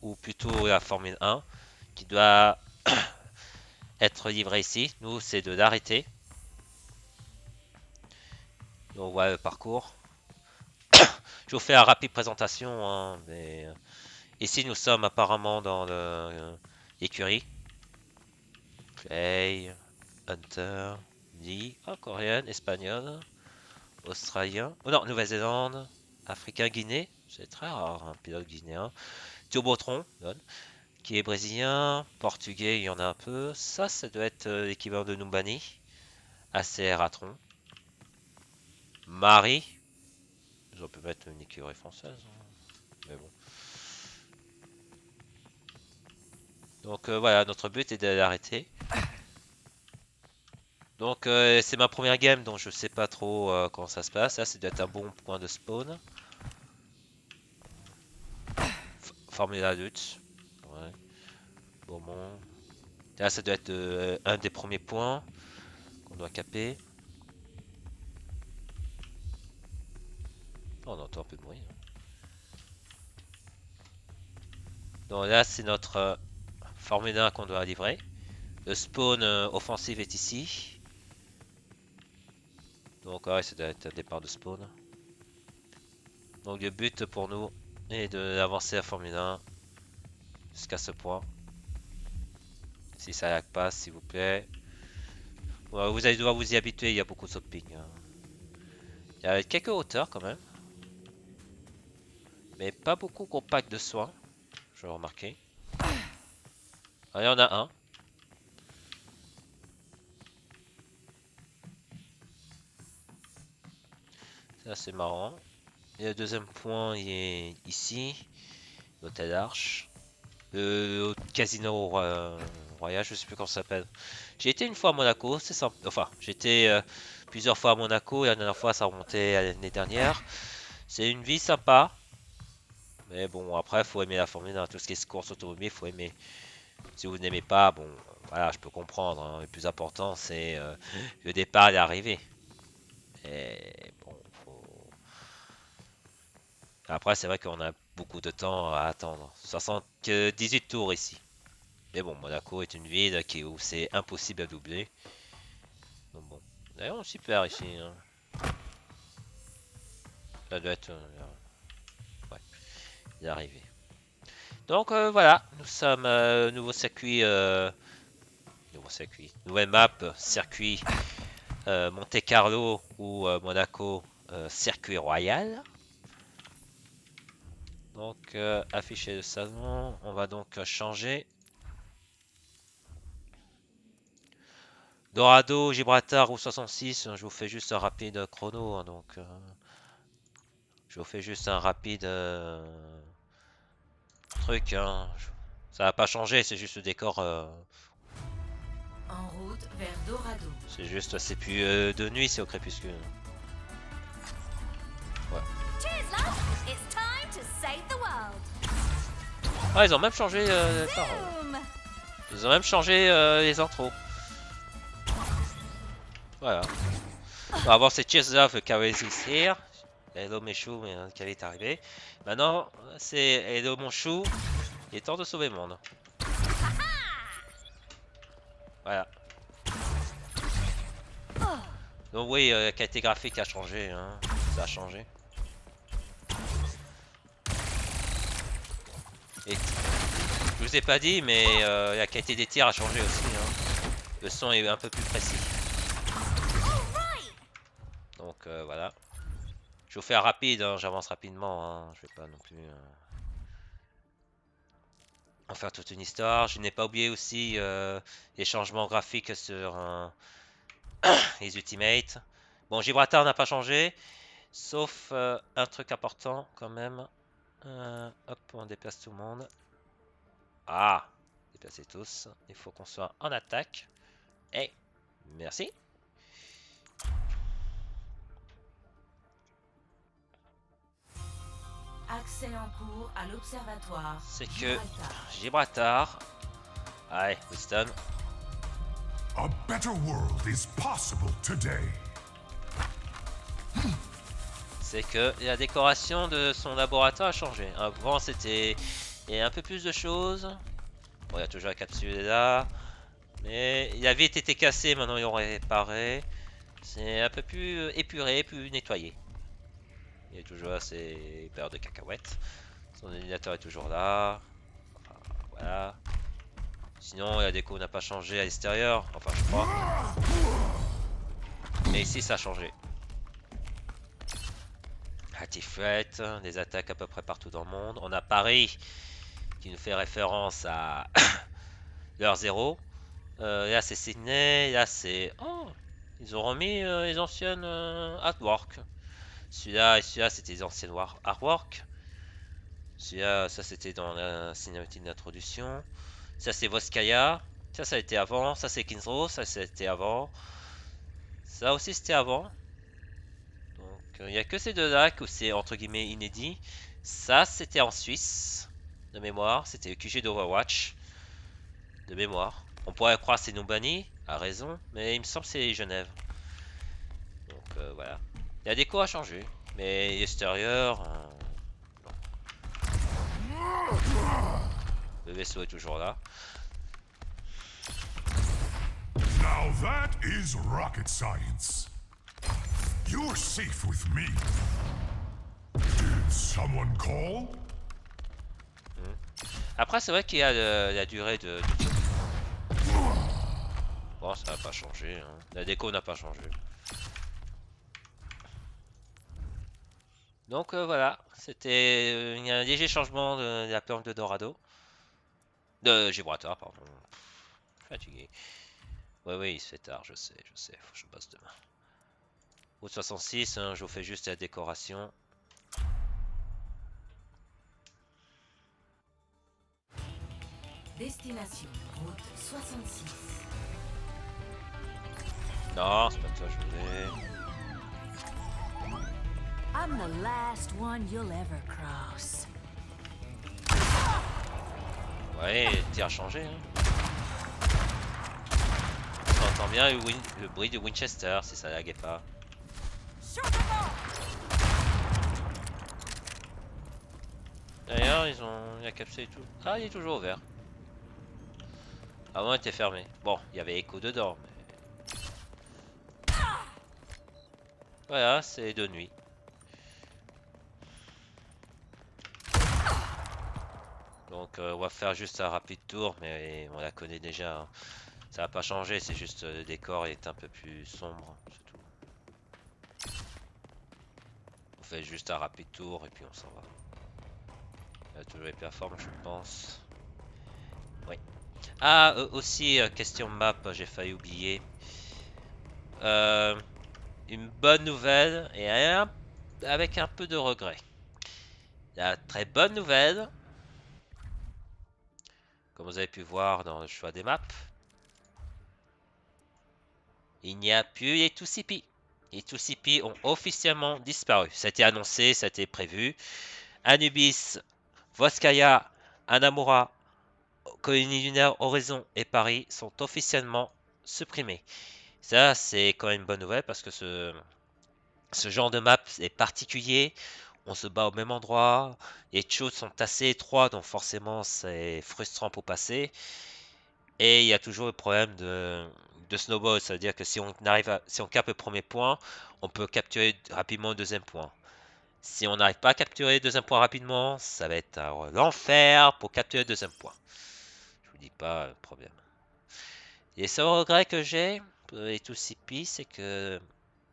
ou plutôt la Formule 1, qui doit être livré ici. Nous, c'est de l'arrêter. Donc, voilà le parcours. Je vous fais une rapide présentation. Hein, mais ici, nous sommes apparemment dans l'écurie. Play, Hunter, Lee, coréenne, espagnol, australien, oh non, Nouvelle-Zélande, africain, Guinée, c'est très rare, un pilote guinéen, Turbotron, qui est brésilien, portugais, il y en a un peu, ça doit être l'équivalent de Numbani, ACR Atron, Marie, on peut mettre une écurie française, mais bon. Donc voilà, notre but est de l'arrêter. Donc c'est ma première game, donc je sais pas trop comment ça se passe. Là, ça doit être un bon point de spawn. Formula Lutz. Ouais. Bon. Là, ça doit être un des premiers points On doit caper. Oh, on entend un peu de bruit. Donc là, c'est notre Formule 1 qu'on doit livrer. Le spawn offensif est ici. Donc ouais, ça doit être un départ de spawn. Donc le but pour nous est d'avancer à Formule 1 jusqu'à ce point. Si ça lag pas, s'il vous plaît. Ouais, vous allez devoir vous y habituer, il y a beaucoup de stopping. Il y a quelques hauteurs quand même. Mais pas beaucoup compact de soin. Je vais remarquer. Ah, il y en a un. Ça c'est marrant. Et le deuxième point il est ici. L'hôtel d'Arche. Le casino royal, je sais plus comment ça s'appelle. J'ai été une fois à Monaco, c'est simple. Enfin, j'ai été plusieurs fois à Monaco et la dernière fois ça remontait à l'année dernière. C'est une vie sympa. Mais bon, après, faut aimer la Formule 1. Tout ce qui est course automobile, faut aimer. Si vous n'aimez pas, bon, voilà, je peux comprendre. Hein. Le plus important, c'est le départ et l'arrivée. Et bon, faut... Après, c'est vrai qu'on a beaucoup de temps à attendre. 18 tours ici. Mais bon, Monaco est une ville où c'est impossible à doubler. Donc bon. D'ailleurs, super ici. Hein. Ça doit être... ouais, il est arrivé. Donc voilà, nous sommes nouveau circuit... Nouvelle map, circuit Monte Carlo ou Monaco, circuit royal. Donc afficher le salon, on va donc changer. Dorado, Gibraltar ou 66, je vous fais juste un rapide chrono, hein, donc je vous fais juste un rapide truc, hein. Ça va pas changer, c'est juste le décor. En route vers Dorado. C'est juste, c'est plus de nuit, c'est au crépuscule. Ouais. Ah, ils ont même changé les paroles. Ils ont même changé les intros. Voilà. Bon, avant c'est Cheers Love, Kawais is here. Hello mes choux, mais Kawai est arrivé. Maintenant, c'est Hello mon chou. Il est temps de sauver le monde. Voilà. Donc oui, la qualité graphique a changé, hein. Ça a changé. Et je vous ai pas dit, mais la qualité des tirs a changé aussi, hein. Le son est un peu plus précis. Donc voilà. Je vous fais un rapide, hein, j'avance rapidement, hein. Je vais pas non plus en faire toute une histoire. Je n'ai pas oublié aussi les changements graphiques sur les Ultimates. Bon, Gibraltar n'a pas changé, sauf un truc important quand même. Hop, on déplace tout le monde. Ah, déplacez tous. Il faut qu'on soit en attaque. Et merci. Accès en cours à l'observatoire. C'est que Gibraltar. Allez, Winston. A better world is possible today. C'est que la décoration de son laboratoire a changé. Avant, c'était... Il y a un peu plus de choses. Bon, il y a toujours la capsule là. Mais la vitre était cassée, maintenant ils l'ont réparé. C'est un peu plus épuré, plus nettoyé. Il est toujours assez beurre de cacahuètes. Son ordinateur est toujours là. Enfin, voilà. Sinon, la déco n'a pas changé à l'extérieur. Enfin, je crois. Mais ici, ça a changé. Active Threat, des attaques à peu près partout dans le monde. On a Paris qui nous fait référence à l'heure 0. Là, c'est Sydney. Là, c'est... Oh, ils ont remis les anciennes artwork. Celui-là et celui-là, c'était les anciennes artwork. Celui-là, ça c'était dans la cinématique d'introduction. Ça c'est Voskaya. Ça a été avant. Ça c'est Kinsro. Ça c'était avant. Ça aussi c'était avant. Donc il n'y a que ces deux-là que c'est entre guillemets inédit. Ça c'était en Suisse. De mémoire. C'était le QG d'Overwatch. De mémoire. On pourrait croire c'est Nobani. a raison, mais il me semble que c'est Genève. Donc voilà. La déco a changé, mais l'extérieur, le vaisseau est toujours là. Now that is rocket science. You're safe with me. Did someone call? Après, c'est vrai qu'il y a la durée de... Bon, ça n'a pas changé. Hein. La déco n'a pas changé. Donc voilà, c'était il y a un léger changement de la planque de Dorado. De Gibraltar, pardon. Fatigué. Oui, il se fait tard, je sais, faut que je bosse demain. Route 66, hein, je vous fais juste la décoration. Destination, route 66. Non, c'est pas ça que je voulais. I'm the last one you'll ever cross. Ouais, le tir a changé. Hein. On entend bien le bruit de Winchester si ça laguait pas. D'ailleurs, ils ont la capsule et tout. Ah, il est toujours ouvert. Avant, il était fermé. Bon, il y avait écho dedans. Mais... Voilà, c'est de nuit. Donc, on va faire juste un rapide tour, mais on la connaît déjà. Hein. Ça va pas changer, c'est juste le décor est un peu plus sombre, c'est tout. On fait juste un rapide tour et puis on s'en va. Il y a toujours les plateformes, je pense. Oui. Ah, aussi, question map, j'ai failli oublier. Une bonne nouvelle et avec un peu de regret. La très bonne nouvelle, comme vous avez pu voir dans le choix des maps, il n'y a plus les 2CP. Les 2CP ont officiellement disparu. Ça a été annoncé, ça a été prévu. Anubis, Voskaya, Anamura, Colonie lunaire, Horizon et Paris sont officiellement supprimés. Ça, c'est quand même une bonne nouvelle parce que ce genre de map est particulier. On se bat au même endroit. Les choses sont assez étroits, donc forcément, c'est frustrant pour passer. Et il y a toujours le problème de snowball, c'est-à-dire que si on capte le premier point, on peut capturer rapidement le deuxième point. Si on n'arrive pas à capturer le deuxième point rapidement, ça va être l'enfer pour capturer le deuxième point. Je vous dis pas le problème. Les seuls regrets que j'ai pour les 2CP, c'est que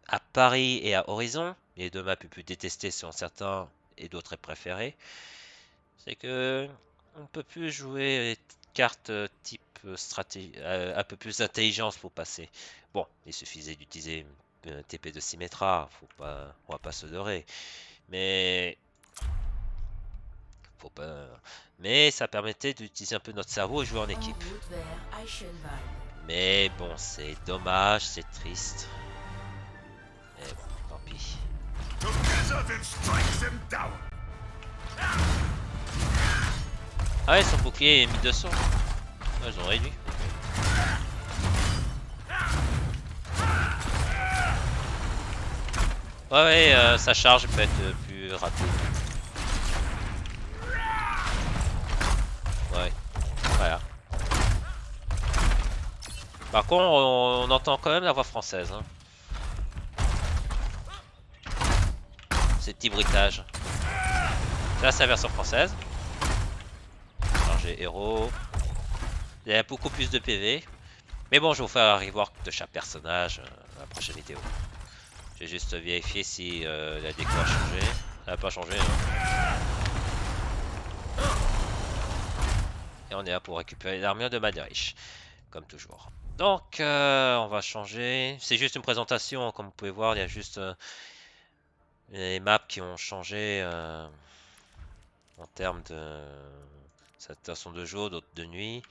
à Paris et à Horizon, les deux maps les plus détestés sont certains et d'autres préférés, c'est que on peut plus jouer les cartes type stratégie, un peu plus d'intelligence pour passer. Bon, il suffisait d'utiliser un TP de Symmetra, on va pas se leurrer. Mais ça permettait d'utiliser un peu notre cerveau et jouer en équipe. Mais bon, c'est dommage, c'est triste. Mais bon, tant pis. Ah ouais, son bouclier est mis 200. Ah, ils ont réduit. Ouais, sa charge peut être plus rapide. Ouais, voilà. Par contre, on entend quand même la voix française. Hein. Ces petits bruitages. Là, c'est la version française. Changer héros. Il y a beaucoup plus de PV. Mais bon, je vais vous faire un rework de chaque personnage dans la prochaine vidéo. Je vais juste vérifier si la déco a changé. Ça n'a pas changé. Hein. Et on est là pour récupérer l'armure de Madrich. Comme toujours. Donc, on va changer. C'est juste une présentation. Comme vous pouvez voir, il y a juste les maps qui ont changé en termes de certains sont de jour, d'autres de nuit.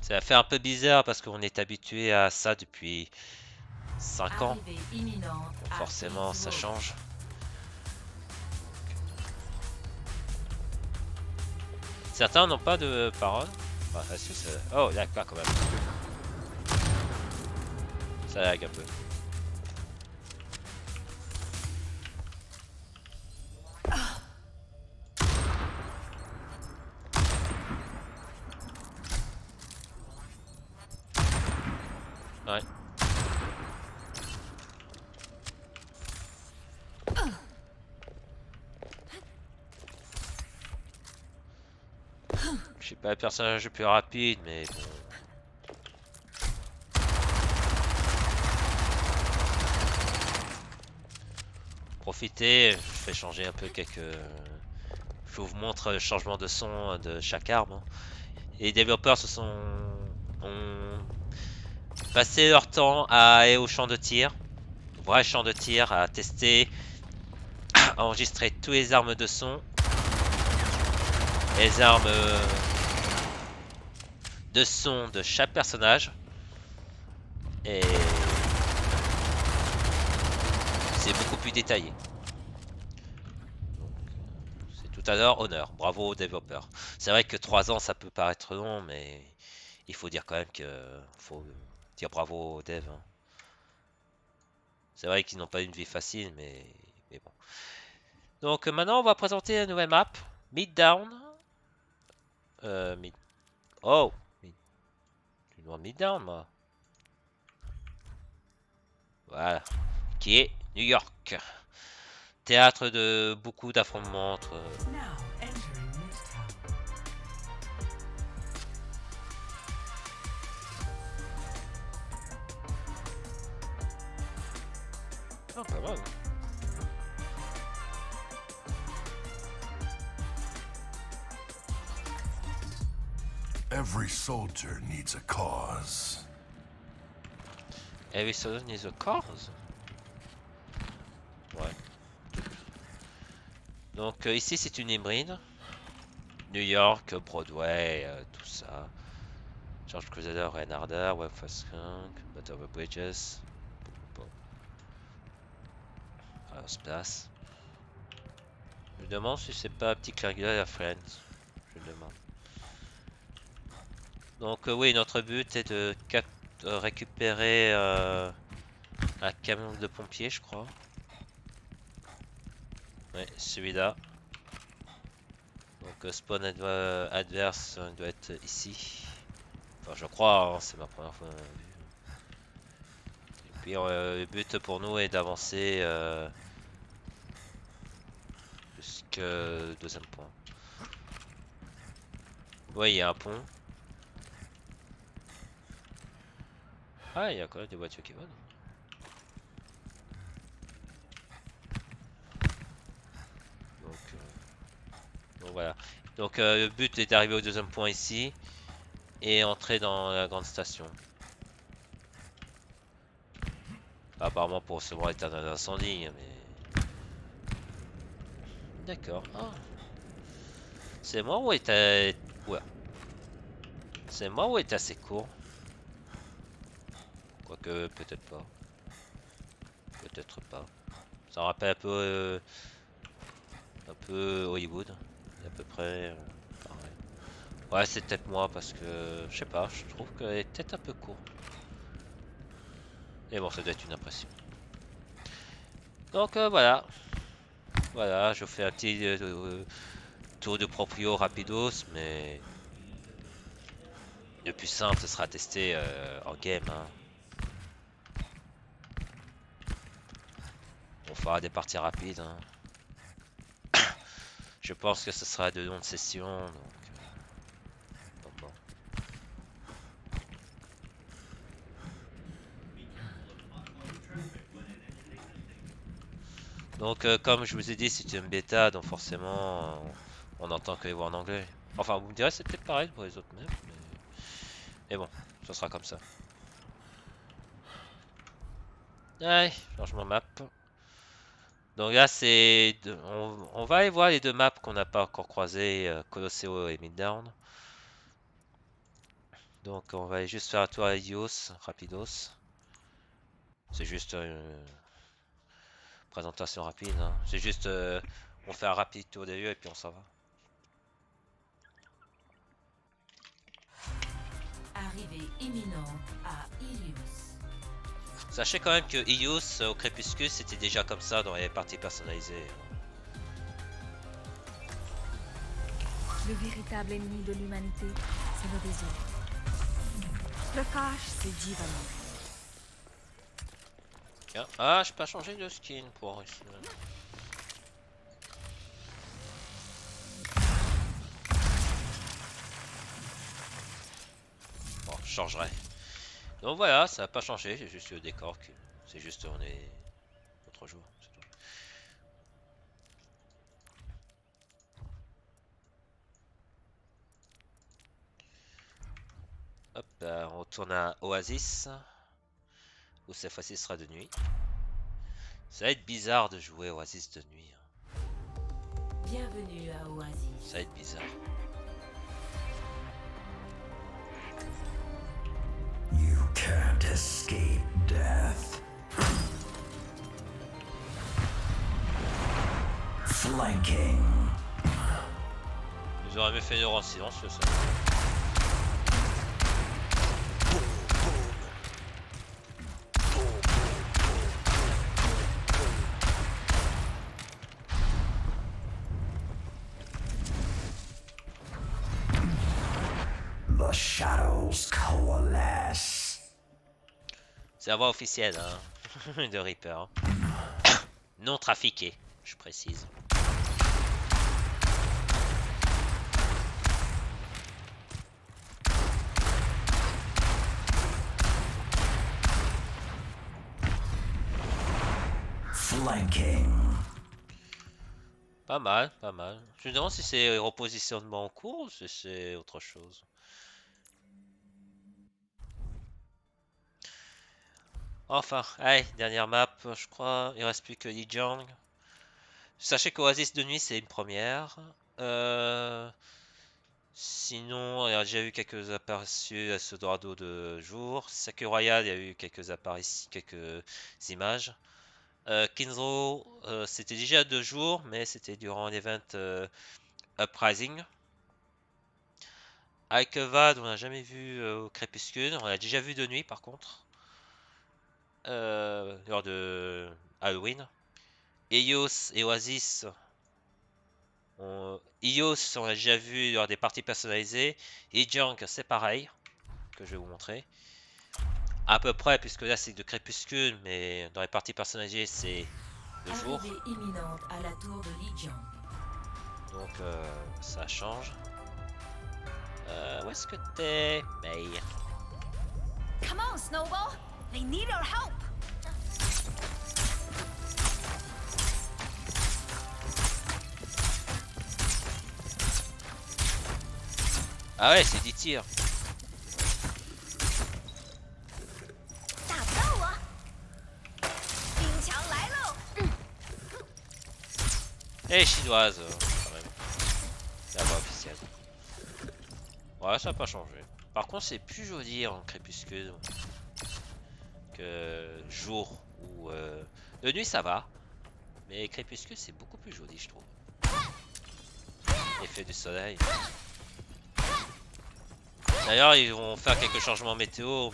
Ça va faire un peu bizarre parce qu'on est habitué à ça depuis 5 ans. Donc forcément, ça change. Certains n'ont pas de parole. Ouais, est-ce que ça... Oh, d'accord, quand même. Ça lag un peu. Ouais. Je suis pas le personnage le plus rapide, mais bon. Profitez, je fais changer un peu quelques... Je vous montre le changement de son de chaque arme. Hein. Et les développeurs ont passé leur temps à aller au champ de tir, vrai champ de tir, à tester, à enregistrer tous les armes de son, les armes de son de chaque personnage. Et c'est beaucoup plus détaillé. C'est tout à l'heure honneur. Bravo aux développeurs. C'est vrai que 3 ans ça peut paraître long, mais il faut dire quand même que faut dire bravo aux devs. Hein. C'est vrai qu'ils n'ont pas une vie facile, mais bon. Donc maintenant on va présenter la nouvelle map. Middown. Mid... Oh, tu dois Middown moi. Voilà. Qui est New York. Théâtre de beaucoup d'affrontements entre... Oh, pas mal. Every soldier needs a cause. Every soldier needs a cause. Ouais. Donc ici c'est une hybride. New York, Broadway, tout ça. George Crusader, Reinhardt, Webfast Skunk, Battle of the Bridges. Bon. Alors, on se place. Je me demande si c'est pas un petit clin d'œil à Friends. Je me demande. Donc oui, notre but est de récupérer un camion de pompiers, je crois. Ouais, celui-là. Donc spawn adverse doit être ici. Enfin, je crois, hein, c'est ma première fois vue. Et puis le but pour nous est d'avancer jusqu'au deuxième point. Ouais, il y a un pont. Ah, il y a quand même des voitures qui volent. Donc voilà. Donc le but est d'arriver au deuxième point ici et entrer dans la grande station. Apparemment pour recevoir l'état d'un incendie, mais... D'accord. Ah. C'est moi ou est ouais. C'est moi ou est assez court. Quoique peut-être pas. Peut-être pas. Ça rappelle un peu Hollywood. À peu près pareil. Ouais, c'est peut-être moi parce que je sais pas, je trouve qu'elle est peut-être un peu court. Et bon, ça doit être une impression. Donc voilà. Voilà, je fais un petit tour de proprio rapidos, mais le plus simple ce sera testé en game. Hein. On fera des parties rapides. Hein. Je pense que ce sera de longues sessions. Donc bon. Donc comme je vous ai dit, c'est une bêta, donc forcément on n'entend que les voix en anglais. Enfin, vous me direz, c'est peut-être pareil pour les autres maps, mais bon, ça sera comme ça. Allez, changement map. Donc là, on va aller voir les deux maps qu'on n'a pas encore croisées, Colosseo et Middown. Donc on va juste faire un tour à Ios, rapidos. C'est juste une présentation rapide. Hein. C'est juste, on fait un rapide tour des lieux et puis on s'en va. Arrivée imminente à Ilios. Sachez quand même que Ilios au crépuscule c'était déjà comme ça dans les parties personnalisées. Le véritable ennemi de l'humanité, c'est le désordre. Le cache, c'est Jivalan. Tiens. Ah, j'ai pas changé de skin pour ici. Bon, je changerai. Donc voilà, ça n'a pas changé, j'ai juste le décor. C'est juste on est autre jour. C'est tout. Hop, on retourne à Oasis. Où cette fois-ci ce sera de nuit. Ça va être bizarre de jouer Oasis de nuit. Bienvenue à Oasis. Ça va être bizarre. You can't escape death. Flanking. Ils auraient mieux fait une heure en silencieux ça. The shadows coalesce. C'est la voix officielle hein, de Reaper. Non trafiqué, je précise. Flanking. Pas mal, pas mal. Je me demande si c'est repositionnement en cours ou si c'est autre chose. Enfin, allez, dernière map, je crois. Il reste plus que Lijiang. Sachez qu'Oasis de nuit, c'est une première. Sinon, il y a déjà eu quelques aperçus à ce Dorado de jour. Sake Royal, il y a eu quelques apparitions, quelques images. Kinzo, c'était déjà 2 jours, mais c'était durant l'event Uprising. Aikevad, on n'a jamais vu au crépuscule. On l'a déjà vu de nuit, par contre. Lors de Halloween. Eios et Oasis. Eios, on l'a déjà vu lors des parties personnalisées. Et Junk, c'est pareil. Que je vais vous montrer. À peu près, puisque là c'est de crépuscule, mais dans les parties personnalisées c'est le jour. Arrivée imminente à la tour de Lijiang. Donc ça change. Où est-ce que t'es, May? Come on, Snowball. They need our help. Ah ouais, c'est 10 tirs. Et chinoise, quand même. C'est la voix officielle. Ouais, ça n'a pas changé. Par contre, c'est plus joli en crépuscule que jour ou de nuit, ça va. Mais crépuscule, c'est beaucoup plus joli, je trouve. Effet du soleil. D'ailleurs, ils vont faire quelques changements météo.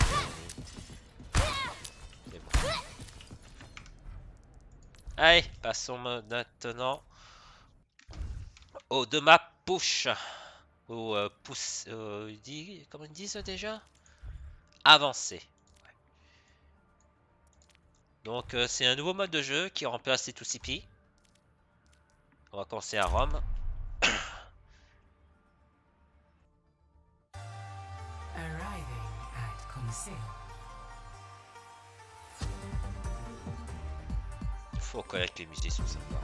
Mais bon. Allez, passons maintenant aux 2 maps push. Ou pousse. Comment ils disent déjà? Avancer. Ouais. Donc, c'est un nouveau mode de jeu qui remplace les 2CP. On va commencer à Rome. Arriving at Conseil. Il faut connaître les musées sont sympas.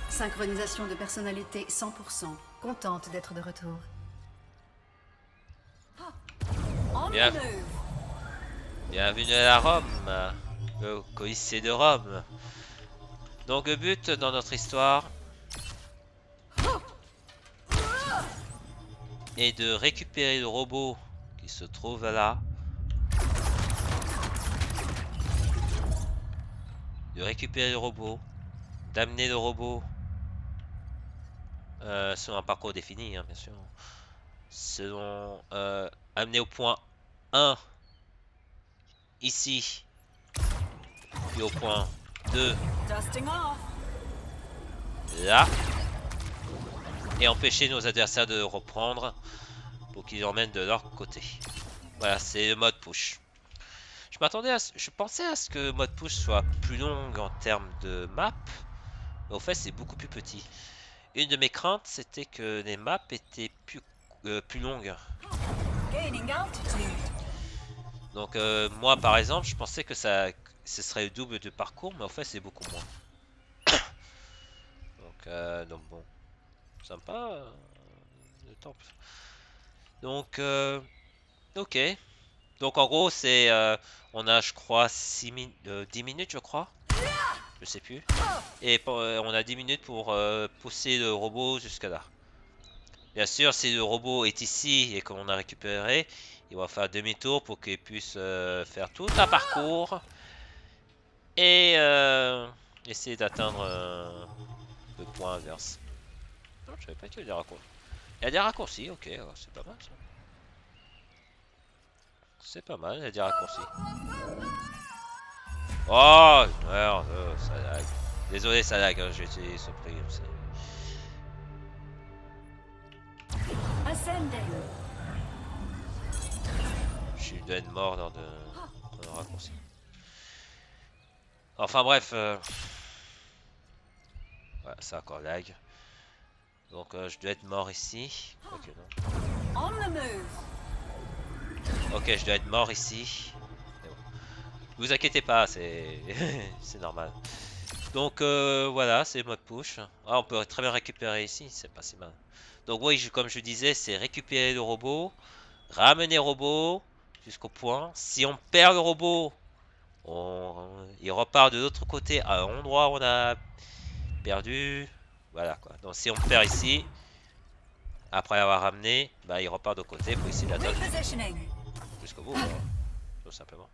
Synchronisation de personnalité 100%. Contente d'être de retour. Bien. Bienvenue à Rome, le Colisée de Rome. Donc le but dans notre histoire est de récupérer le robot qui se trouve là. de récupérer le robot, d'amener le robot selon un parcours défini, hein, bien sûr. Selon amener au point 1 ici, puis au point 2 Dusting off. là, et empêcher nos adversaires de reprendre pour qu'ils emmènent de leur côté. Voilà, c'est le mode push. Je pensais à ce que le mode push soit plus long en termes de map, mais au fait c'est beaucoup plus petit. Une de mes craintes c'était que les maps étaient plus longues. Gaining altitude. Donc moi par exemple je pensais que ce serait le double de parcours, mais au fait c'est beaucoup moins. Donc bon, sympa le temple. Donc ok. Donc en gros c'est on a je crois 10 minutes je crois. Je sais plus. Et on a 10 minutes pour pousser le robot jusqu'à là. Bien sûr si le robot est ici et qu'on a récupéré, il va faire demi-tour pour qu'il puisse faire tout un parcours. Et essayer d'atteindre le point inverse. Non, je savais pas qu'il y avait des raccourcis. Il y a des raccourcis, ok, c'est pas mal ça. C'est pas mal, il y a des raccourcis. Oh merde, ça lag. Désolé, ça lag, hein, j'ai été surpris comme ça. Ascending. Je dois être mort dans le raccourci. Enfin bref, ouais, ça encore lag. Donc je dois être mort ici. Quoique non. On the move. Ok, je dois être mort ici. Mais bon. Vous inquiétez pas, c'est c'est normal. Donc voilà, c'est mode push. Ah, on peut très bien récupérer ici, c'est pas si mal. Donc oui, comme je disais, c'est récupérer le robot, ramener le robot jusqu'au point. Si on perd le robot, il repart de l'autre côté à l'endroit où on a perdu. Voilà quoi. Donc si on perd ici, après l'avoir ramené, bah, il repart de côté pour essayer d'atteindre Repositioning. jusqu'au bout, tout simplement.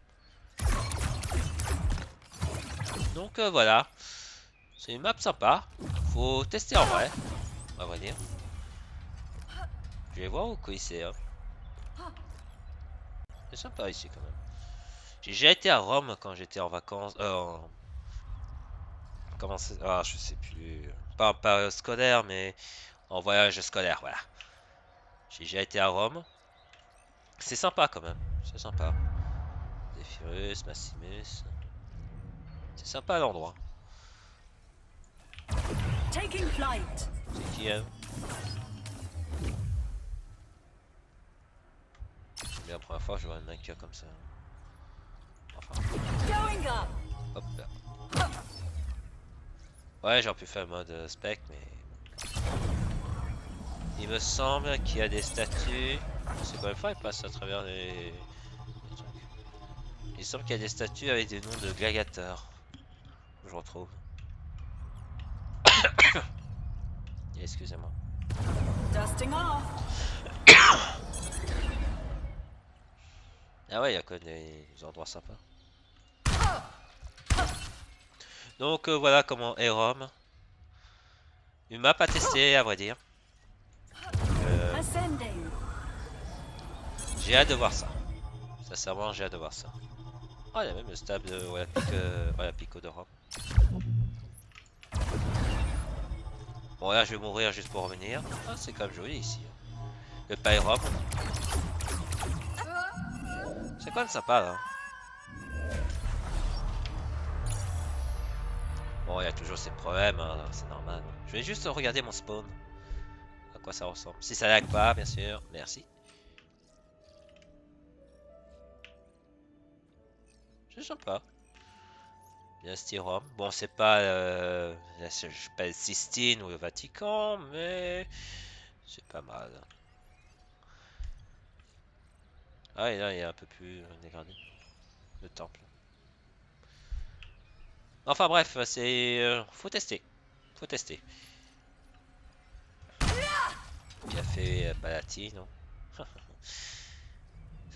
Donc voilà, c'est une map sympa. Faut tester en vrai, à vrai dire. Je vais voir où quoi c'est. Hein. C'est sympa ici quand même. J'ai déjà été à Rome quand j'étais en vacances. Comment c'est? Ah, je sais plus. Pas en période scolaire, mais en voyage scolaire, voilà. J'ai déjà été à Rome. C'est sympa quand même. C'est sympa. Zephyrus, Maximus. C'est sympa l'endroit. Taking flight. C'est qui hein? C'est la première fois que je vois un mec comme ça. Enfin. Going up. Hop là. Ouais, j'aurais pu faire le mode spec, mais. Il me semble qu'il y a des statues. C'est combien de fois il passe à travers les trucs. Il me semble qu'il y a des statues avec des noms de gladiateurs. Je retrouve. Excusez-moi. Dusting off. Ah ouais, il y a quand même des endroits sympas. Donc voilà comment est Rome. Une map à tester, à vrai dire. Ascending. J'ai hâte de voir ça. Sincèrement, j'ai hâte de voir ça. Oh, il y a même le stade de Olympico de Rome. Bon, là, je vais mourir juste pour revenir. Ah, c'est quand même joli ici. Le Palais Rome. C'est quand même sympa, là. Bon, il y a toujours ces problèmes, hein, c'est normal. Je vais juste regarder mon spawn. À quoi ça ressemble. Si ça lag pas, bien sûr. Merci. C'est sympa. Bien style Rome. Bon, c'est pas le Sistine ou le Vatican, mais c'est pas mal. Ah, et là, il est un peu plus dégradé. Le temple. Enfin bref, c'est... faut tester. Faut tester. Il a fait Palatine, non?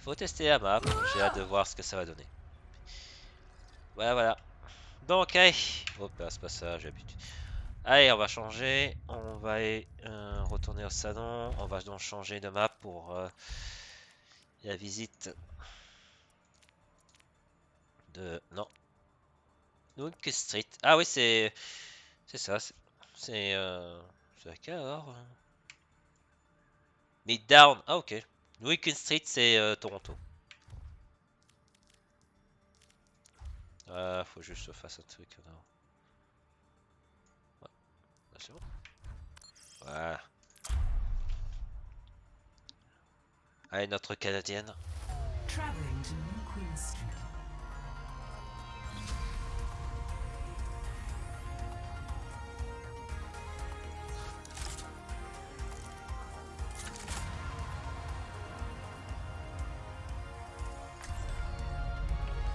Faut tester la map. J'ai hâte de voir ce que ça va donner. Voilà, voilà. Donc, allez. Hop, là, c'est pas ça, j'ai l'habitude. Allez, on va changer. On va retourner au salon. On va donc changer de map pour la visite de... Non. Nook Street. Ah oui, c'est ça. C'est laquelle alors? Midtown. Ah ok. Nook Street, c'est Toronto. Faut juste que je fasse un truc. Non. Ouais. Là, c'est bon. Voilà. Allez, notre Canadienne. Traveling to New Queen Street.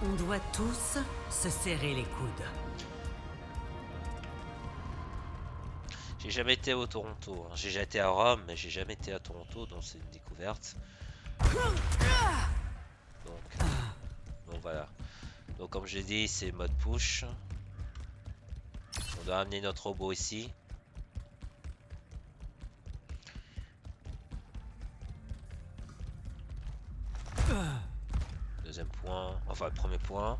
On doit tous se serrer les coudes. J'ai jamais été au Toronto. Hein. J'ai déjà été à Rome, mais j'ai jamais été à Toronto, donc c'est une découverte. Donc voilà. Donc comme j'ai dit, c'est mode push. On doit amener notre robot ici. Deuxième point, enfin le premier point.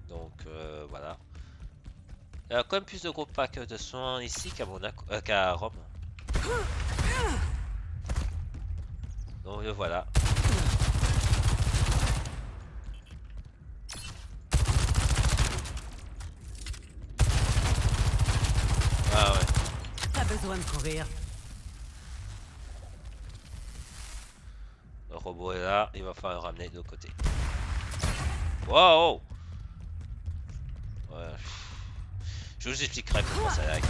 Donc voilà. Il y a quand même plus de gros packs de soins ici qu'à Monaco, qu'à Rome. Donc voilà. Ah ouais. Pas besoin de courir. Le robot est là, il va falloir le ramener de l'autre côté. Wow! Ouais. Je vous expliquerai pourquoi ça lag.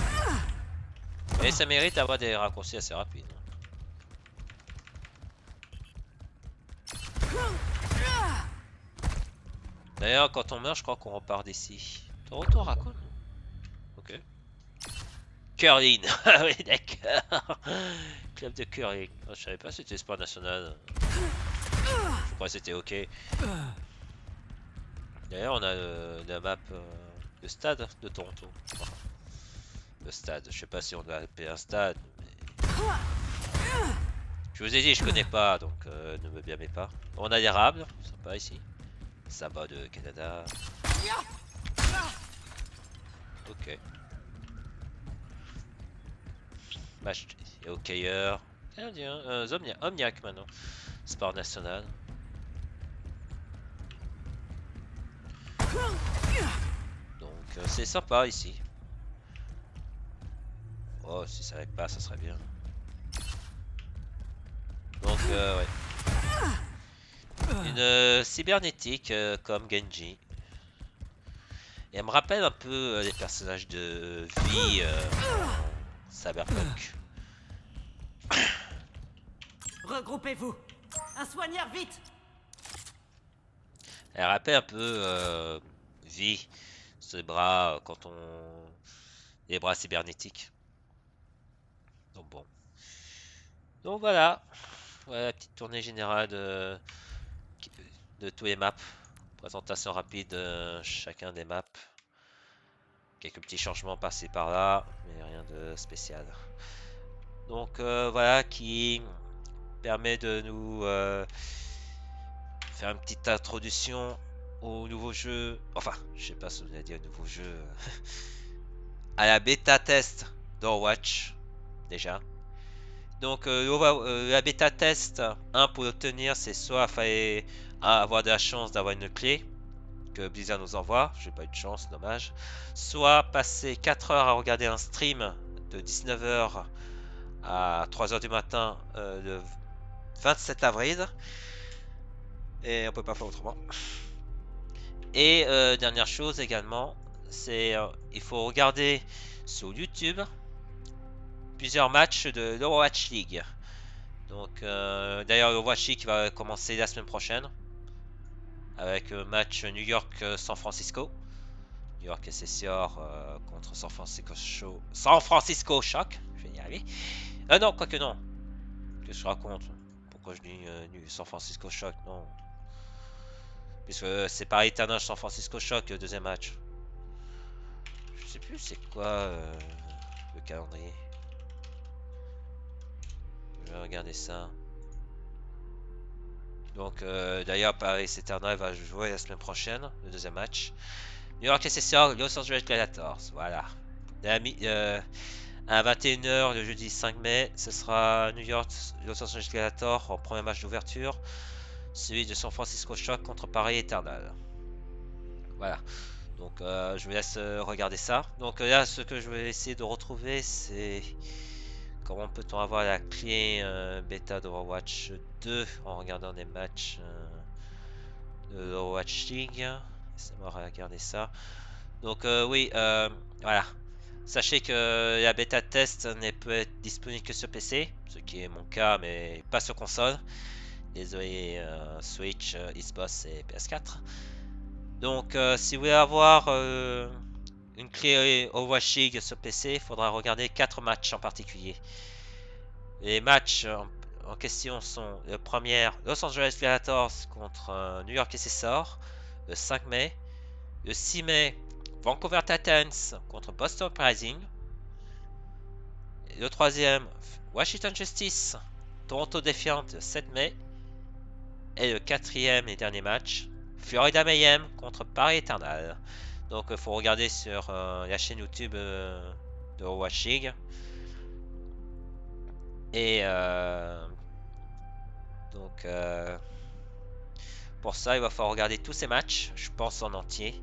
Mais ça mérite d'avoir des raccourcis assez rapides. D'ailleurs, quand on meurt, je crois qu'on repart d'ici. Ton retour à quoi? Ok. Curling. Ah oui, d'accord. Club de curling. Oh, je savais pas si c'était sport national. Je crois que c'était ok. D'ailleurs, on a la map de stade de Toronto. Enfin, le stade. Je sais pas si on doit appeler un stade. Mais... Je vous ai dit, je connais pas, donc ne me blâmez pas. On a l'érable, sympa ici. Samba de Canada. Ok. Match et hockeyeur. Omniac maintenant. Sport national. Donc c'est sympa ici. Oh, si ça lag pas, ça serait bien. Donc ouais. Une cybernétique comme Genji. Et elle me rappelle un peu les personnages de vie Cyberpunk. Regroupez-vous. Un soigneur, vite. Elle rappelle un peu vie, ses bras quand on... les bras cybernétiques. Donc bon. Donc voilà. Voilà la petite tournée générale de tous les maps. Présentation rapide de chacun des maps. Quelques petits changements par-ci par-là, mais rien de spécial. Donc voilà qui permet de nous faire une petite introduction au nouveau jeu. Enfin, je sais pas si on a dit un nouveau jeu. À la bêta test d'Overwatch déjà. Donc la bêta test, pour l'obtenir, c'est soit fallait avoir de la chance d'avoir une clé que Blizzard nous envoie, j'ai pas eu de chance, dommage. Soit passer 4 heures à regarder un stream de 19h à 3h du matin le 27 avril. Et on peut pas faire autrement. Et dernière chose également, c'est il faut regarder sur YouTube plusieurs matchs de l'Overwatch League. Donc d'ailleurs l'Overwatch League va commencer la semaine prochaine avec match New York-San Francisco. New York SSR contre San Francisco Shock. Je vais y arriver. Non, quoique non. Qu'est-ce que je raconte? pourquoi je dis San Francisco Shock, non. Puisque c'est pas Eternal San Francisco Shock, le deuxième match. Je sais plus c'est quoi le calendrier. Je vais regarder ça. Donc d'ailleurs Paris Eternal va jouer la semaine prochaine, le deuxième match. New York SSR, Los Angeles Gladiators, voilà. À 21h le jeudi 5 mai, ce sera New York Los Angeles Gladiators en premier match d'ouverture. Celui de San Francisco Shock contre Paris Eternal. Voilà. Donc je vous laisse regarder ça. Donc là ce que je vais essayer de retrouver c'est comment peut-on avoir la clé bêta d'Overwatch 2 en regardant des matchs de Overwatch League. Laissez-moi regarder ça. Donc oui, voilà. Sachez que la bêta test ne peut être disponible que sur PC, ce qui est mon cas, mais pas sur console. Désolé, Switch, Xbox et PS4. Donc si vous voulez avoir une clé Overwatch League sur PC, il faudra regarder 4 matchs en particulier. Les matchs en question sont le premier Los Angeles Gladiators contre New York SSR le 5 mai. Le 6 mai, Vancouver Titans contre Boston Uprising. Et le troisième, Washington Justice, Toronto Defiant le 7 mai. Et le quatrième et dernier match, Florida Mayhem contre Paris Eternal. Donc il faut regarder sur la chaîne YouTube de Overwatch League. Et donc pour ça il va falloir regarder tous ces matchs, je pense en entier.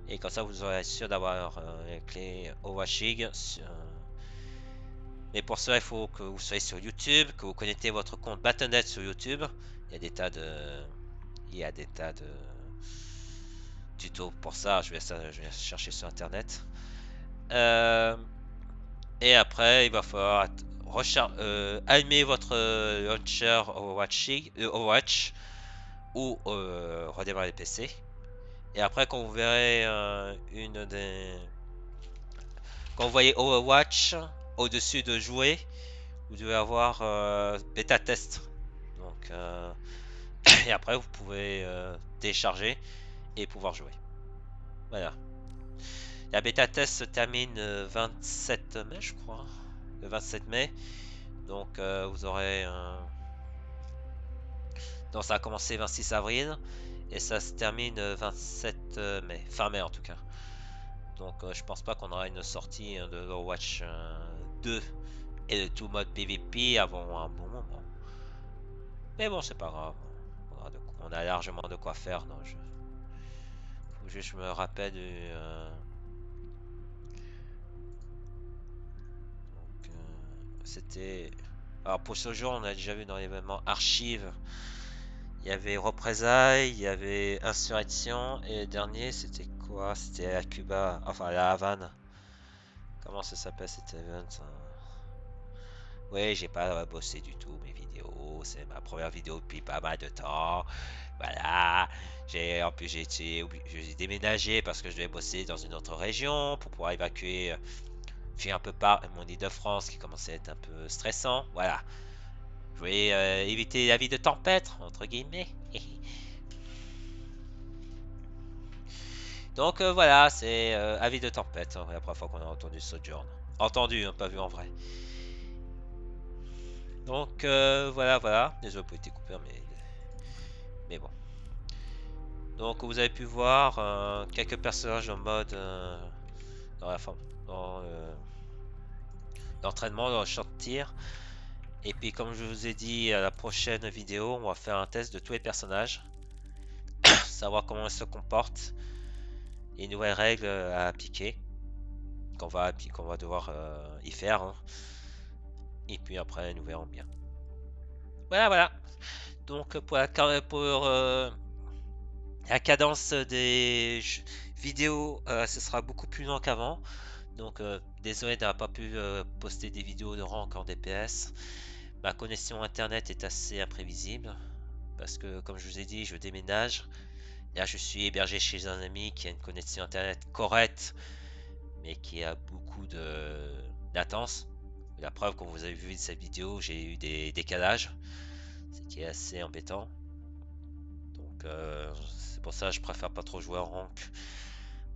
Et comme ça vous aurez sûr d'avoir les clés Overwatch League. Mais pour cela il faut que vous soyez sur YouTube, que vous connectez votre compte Battle.net sur YouTube. Il y a des tas de tutos pour ça, je vais chercher sur internet. Et après il va falloir allumer votre launcher Overwatch ou redémarrer le PC. Et après quand vous verrez quand vous voyez Overwatch au-dessus de jouer, vous devez avoir bêta test. Donc et après vous pouvez télécharger et pouvoir jouer. Voilà. La bêta test se termine le 27 mai je crois. Le 27 mai. Donc vous aurez donc ça a commencé le 26 avril et ça se termine le 27 mai, fin mai en tout cas. Donc je pense pas qu'on aura une sortie de Overwatch 2 et de tout mode PVP avant un bon moment. Mais bon, c'est pas grave. On a largement de quoi faire. Non, faut juste que je me rappelle du c'était. Alors pour ce jour, on a déjà vu dans l'événement archive. Il y avait représailles, il y avait insurrection et le dernier c'était quoi? C'était à Cuba, enfin à la Havane. Comment ça s'appelle cet event? Oui, j'ai pas bossé du tout mes vidéos. C'est ma première vidéo depuis pas mal de temps. Voilà. En plus j'ai déménagé parce que je devais bosser dans une autre région pour pouvoir évacuer. Fuir un peu par mon Île-de-France qui commençait à être un peu stressant. Voilà. Je voulais éviter la vie de tempête, entre guillemets. Donc voilà, c'est avis de tempête. Hein, la première fois qu'on a entendu Sojourn. Entendu, hein, pas vu en vrai. Donc voilà. Désolé pour être coupé, mais bon. Donc vous avez pu voir quelques personnages en mode dans la forme, dans l'entraînement, dans le champ de tir. Et puis comme je vous ai dit à la prochaine vidéo, on va faire un test de tous les personnages. Savoir comment ils se comportent. Et nouvelles règles à appliquer. Qu'on va devoir y faire. Hein. Et puis après nous verrons bien. Voilà. Donc pour la cadence des vidéos, ce sera beaucoup plus lent qu'avant. Donc désolé d'avoir pas pu poster des vidéos de rank en DPS. Ma connexion internet est assez imprévisible parce que comme je vous ai dit je déménage. Là je suis hébergé chez un ami qui a une connexion internet correcte mais qui a beaucoup de latence. La preuve, quand vous avez vu cette vidéo, j'ai eu des décalages, ce qui est assez embêtant. Donc c'est pour ça que je préfère pas trop jouer en rank,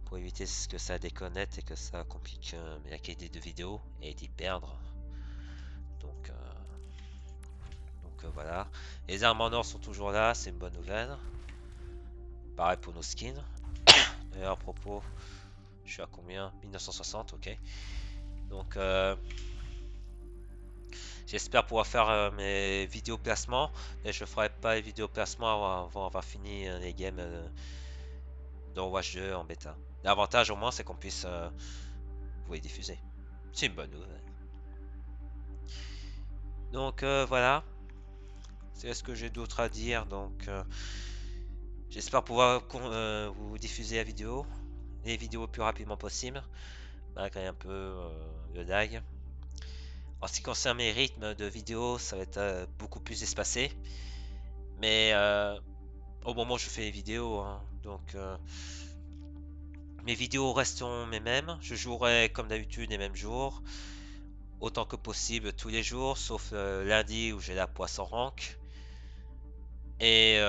pour éviter que ça déconnecte et que ça complique la qualité de vidéo et d'y perdre. Donc voilà. Les armes en or sont toujours là, c'est une bonne nouvelle. Pareil pour nos skins. D'ailleurs, à propos, je suis à combien? 1960, ok. Donc j'espère pouvoir faire mes vidéos placements, mais je ferai pas les vidéos placements avant avoir fini les games dans Watch 2 en bêta. L'avantage au moins c'est qu'on puisse vous les diffuser. C'est une bonne nouvelle. Donc voilà. C'est ce que j'ai d'autre à dire. Donc j'espère pouvoir vous diffuser la vidéo, les vidéos le plus rapidement possible, malgré un peu le lag. En ce qui concerne mes rythmes de vidéo, ça va être beaucoup plus espacé. Mais au moment où je fais les vidéos, hein, donc mes vidéos resteront les mêmes. Je jouerai comme d'habitude les mêmes jours, autant que possible tous les jours, sauf lundi où j'ai la poisse en rank. Et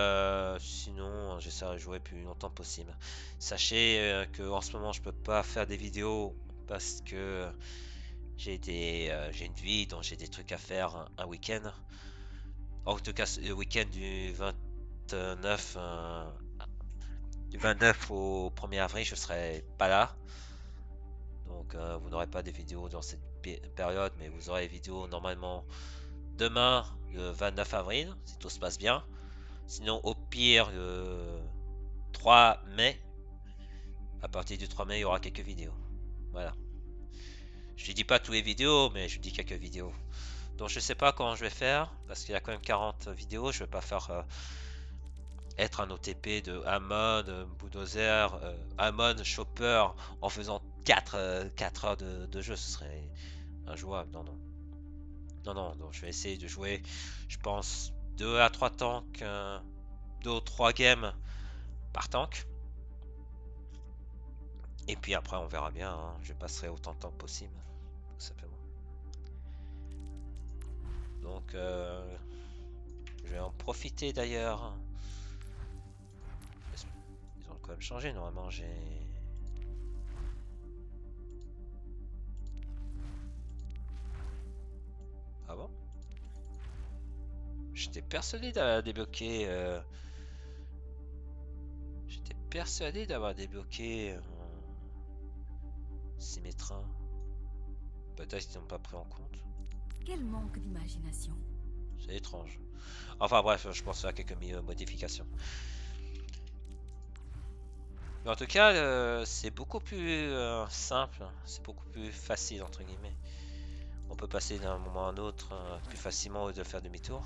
sinon, j'essaierai de jouer le plus longtemps possible. Sachez que en ce moment, je peux pas faire des vidéos parce que j'ai une vie, donc j'ai des trucs à faire un week-end. En tout cas, le week-end du 29 au 1er avril, je serai pas là. Donc, vous n'aurez pas de vidéos dans cette période, mais vous aurez des vidéos normalement demain, le 29 avril, si tout se passe bien. Sinon, au pire, le 3 mai. À partir du 3 mai, il y aura quelques vidéos. Voilà. Je dis pas tous les vidéos, mais je dis quelques vidéos. Donc je sais pas comment je vais faire, parce qu'il y a quand même 40 vidéos. Je vais pas faire être un OTP de Amon, Bulldozer, Amon, Chopper en faisant 4 heures de jeu. Ce serait injouable. Non, non. Non, non. Donc je vais essayer de jouer, je pense, 2 à 3 tanks, 2 ou 3 games par tank. Et puis après, on verra bien. Hein. Je passerai autant de temps que possible. Tout simplement. Donc, je vais en profiter d'ailleurs. Ils ont quand même changé. Normalement, j'ai... Ah bon? J'étais persuadé d'avoir débloqué... J'étais persuadé d'avoir débloqué... Symétrin. Peut-être qu'ils n'ont pas pris en compte. Quel manque d'imagination. C'est étrange. Enfin bref, je pense à quelques modifications. Mais en tout cas, c'est beaucoup plus simple. C'est beaucoup plus facile, entre guillemets. On peut passer d'un moment à un autre plus facilement au lieu de faire demi-tour.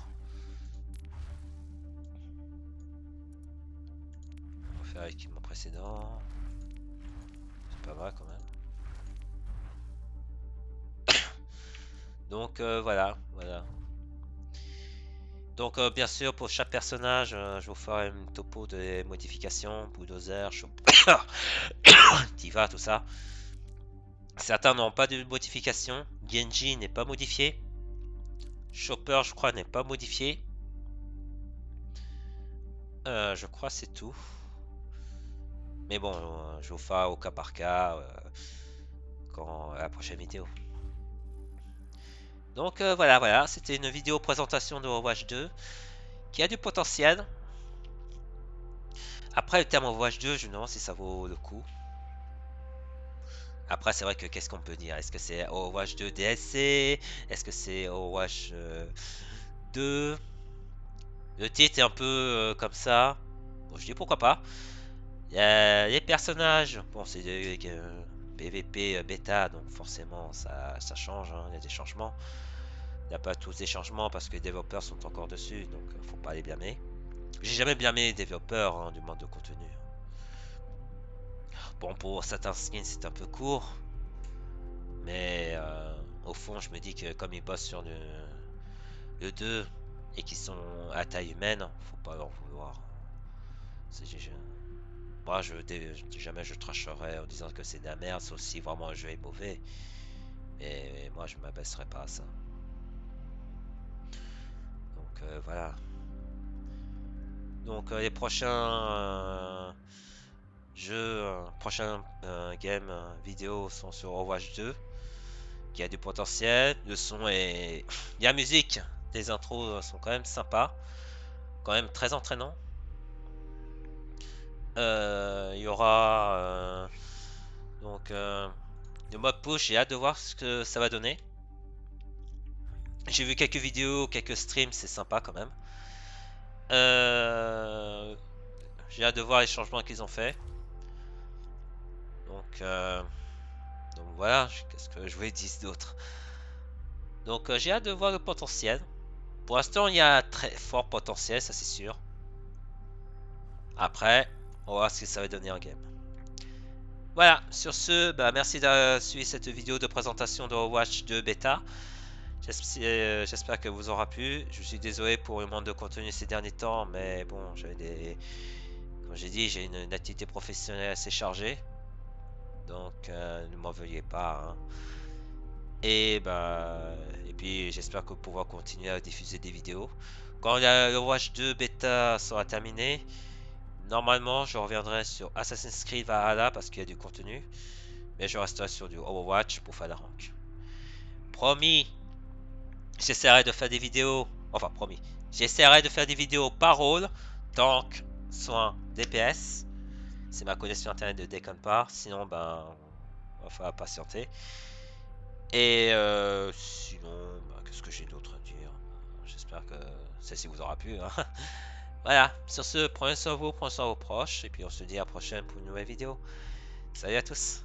On va faire l'équipement précédent. C'est pas mal quand même. Donc voilà. Donc bien sûr pour chaque personnage, je vous ferai une topo de modifications, Bulldozer, Chopper, Diva, tout ça. Certains n'ont pas de modification. Genji n'est pas modifié. Chopper, je crois, n'est pas modifié. Je crois c'est tout. Mais bon, je vous ferai au cas par cas quand la prochaine vidéo. Donc voilà, c'était une vidéo présentation de Overwatch 2 qui a du potentiel. Après le terme Overwatch 2, je me demande si ça vaut le coup. Après c'est vrai que qu'est-ce qu'on peut dire? Est-ce que c'est Overwatch 2 DLC? Est-ce que c'est Overwatch 2? Le titre est un peu comme ça. Bon, je dis pourquoi pas. Les personnages, bon c'est des PVP bêta, donc forcément ça change, hein, il y a des changements. Il n'y a pas tous des changements parce que les développeurs sont encore dessus, donc faut pas les blâmer. J'ai jamais blâmé les développeurs hein, du manque de contenu. Bon, pour certains skins c'est un peu court, mais au fond je me dis que comme ils bossent sur le 2 et qu'ils sont à taille humaine, faut pas leur vouloir. Moi jamais je tracherai en disant que c'est de la merde, sauf si vraiment un jeu est mauvais. Mais moi moi je m'abaisserai pas à ça. Donc voilà. Donc les prochains jeux, prochains games vidéo sont sur Overwatch 2, qui a du potentiel. Le son est... Il y a la musique, les intros sont quand même sympas, quand même très entraînants. Il y aura donc le mode push, j'ai hâte de voir ce que ça va donner. J'ai vu quelques vidéos, quelques streams, c'est sympa quand même. J'ai hâte de voir les changements qu'ils ont fait. Donc voilà, qu'est-ce que je voulais dire d'autre. Donc j'ai hâte de voir le potentiel. Pour l'instant, il y a un très fort potentiel, ça c'est sûr. Après, on va voir ce que ça va donner en game. Voilà, sur ce, bah, merci d'avoir suivi cette vidéo de présentation de Overwatch 2 bêta. J'espère que vous aura plu. Je suis désolé pour le manque de contenu ces derniers temps, mais bon, j'avais des... Comme j'ai dit, j'ai une activité professionnelle assez chargée. Donc, ne m'en veuillez pas. Hein. Et puis, j'espère que vous pourrez continuer à diffuser des vidéos. Quand le Overwatch 2 bêta sera terminé, normalement, je reviendrai sur Assassin's Creed Valhalla parce qu'il y a du contenu. Mais je resterai sur du Overwatch pour faire la rank. Promis, j'essaierai de faire des vidéos. Enfin, promis. J'essaierai de faire des vidéos par rôle. Tank, soin, DPS. C'est ma connexion internet ne déconne pas. Sinon, on va falloir patienter. Et sinon, qu'est-ce que j'ai d'autre à dire? J'espère que celle-ci vous aura plu. Hein. Voilà. Sur ce, prenez soin de vous, prenez soin de vos proches. Et puis on se dit à la prochaine pour une nouvelle vidéo. Salut à tous.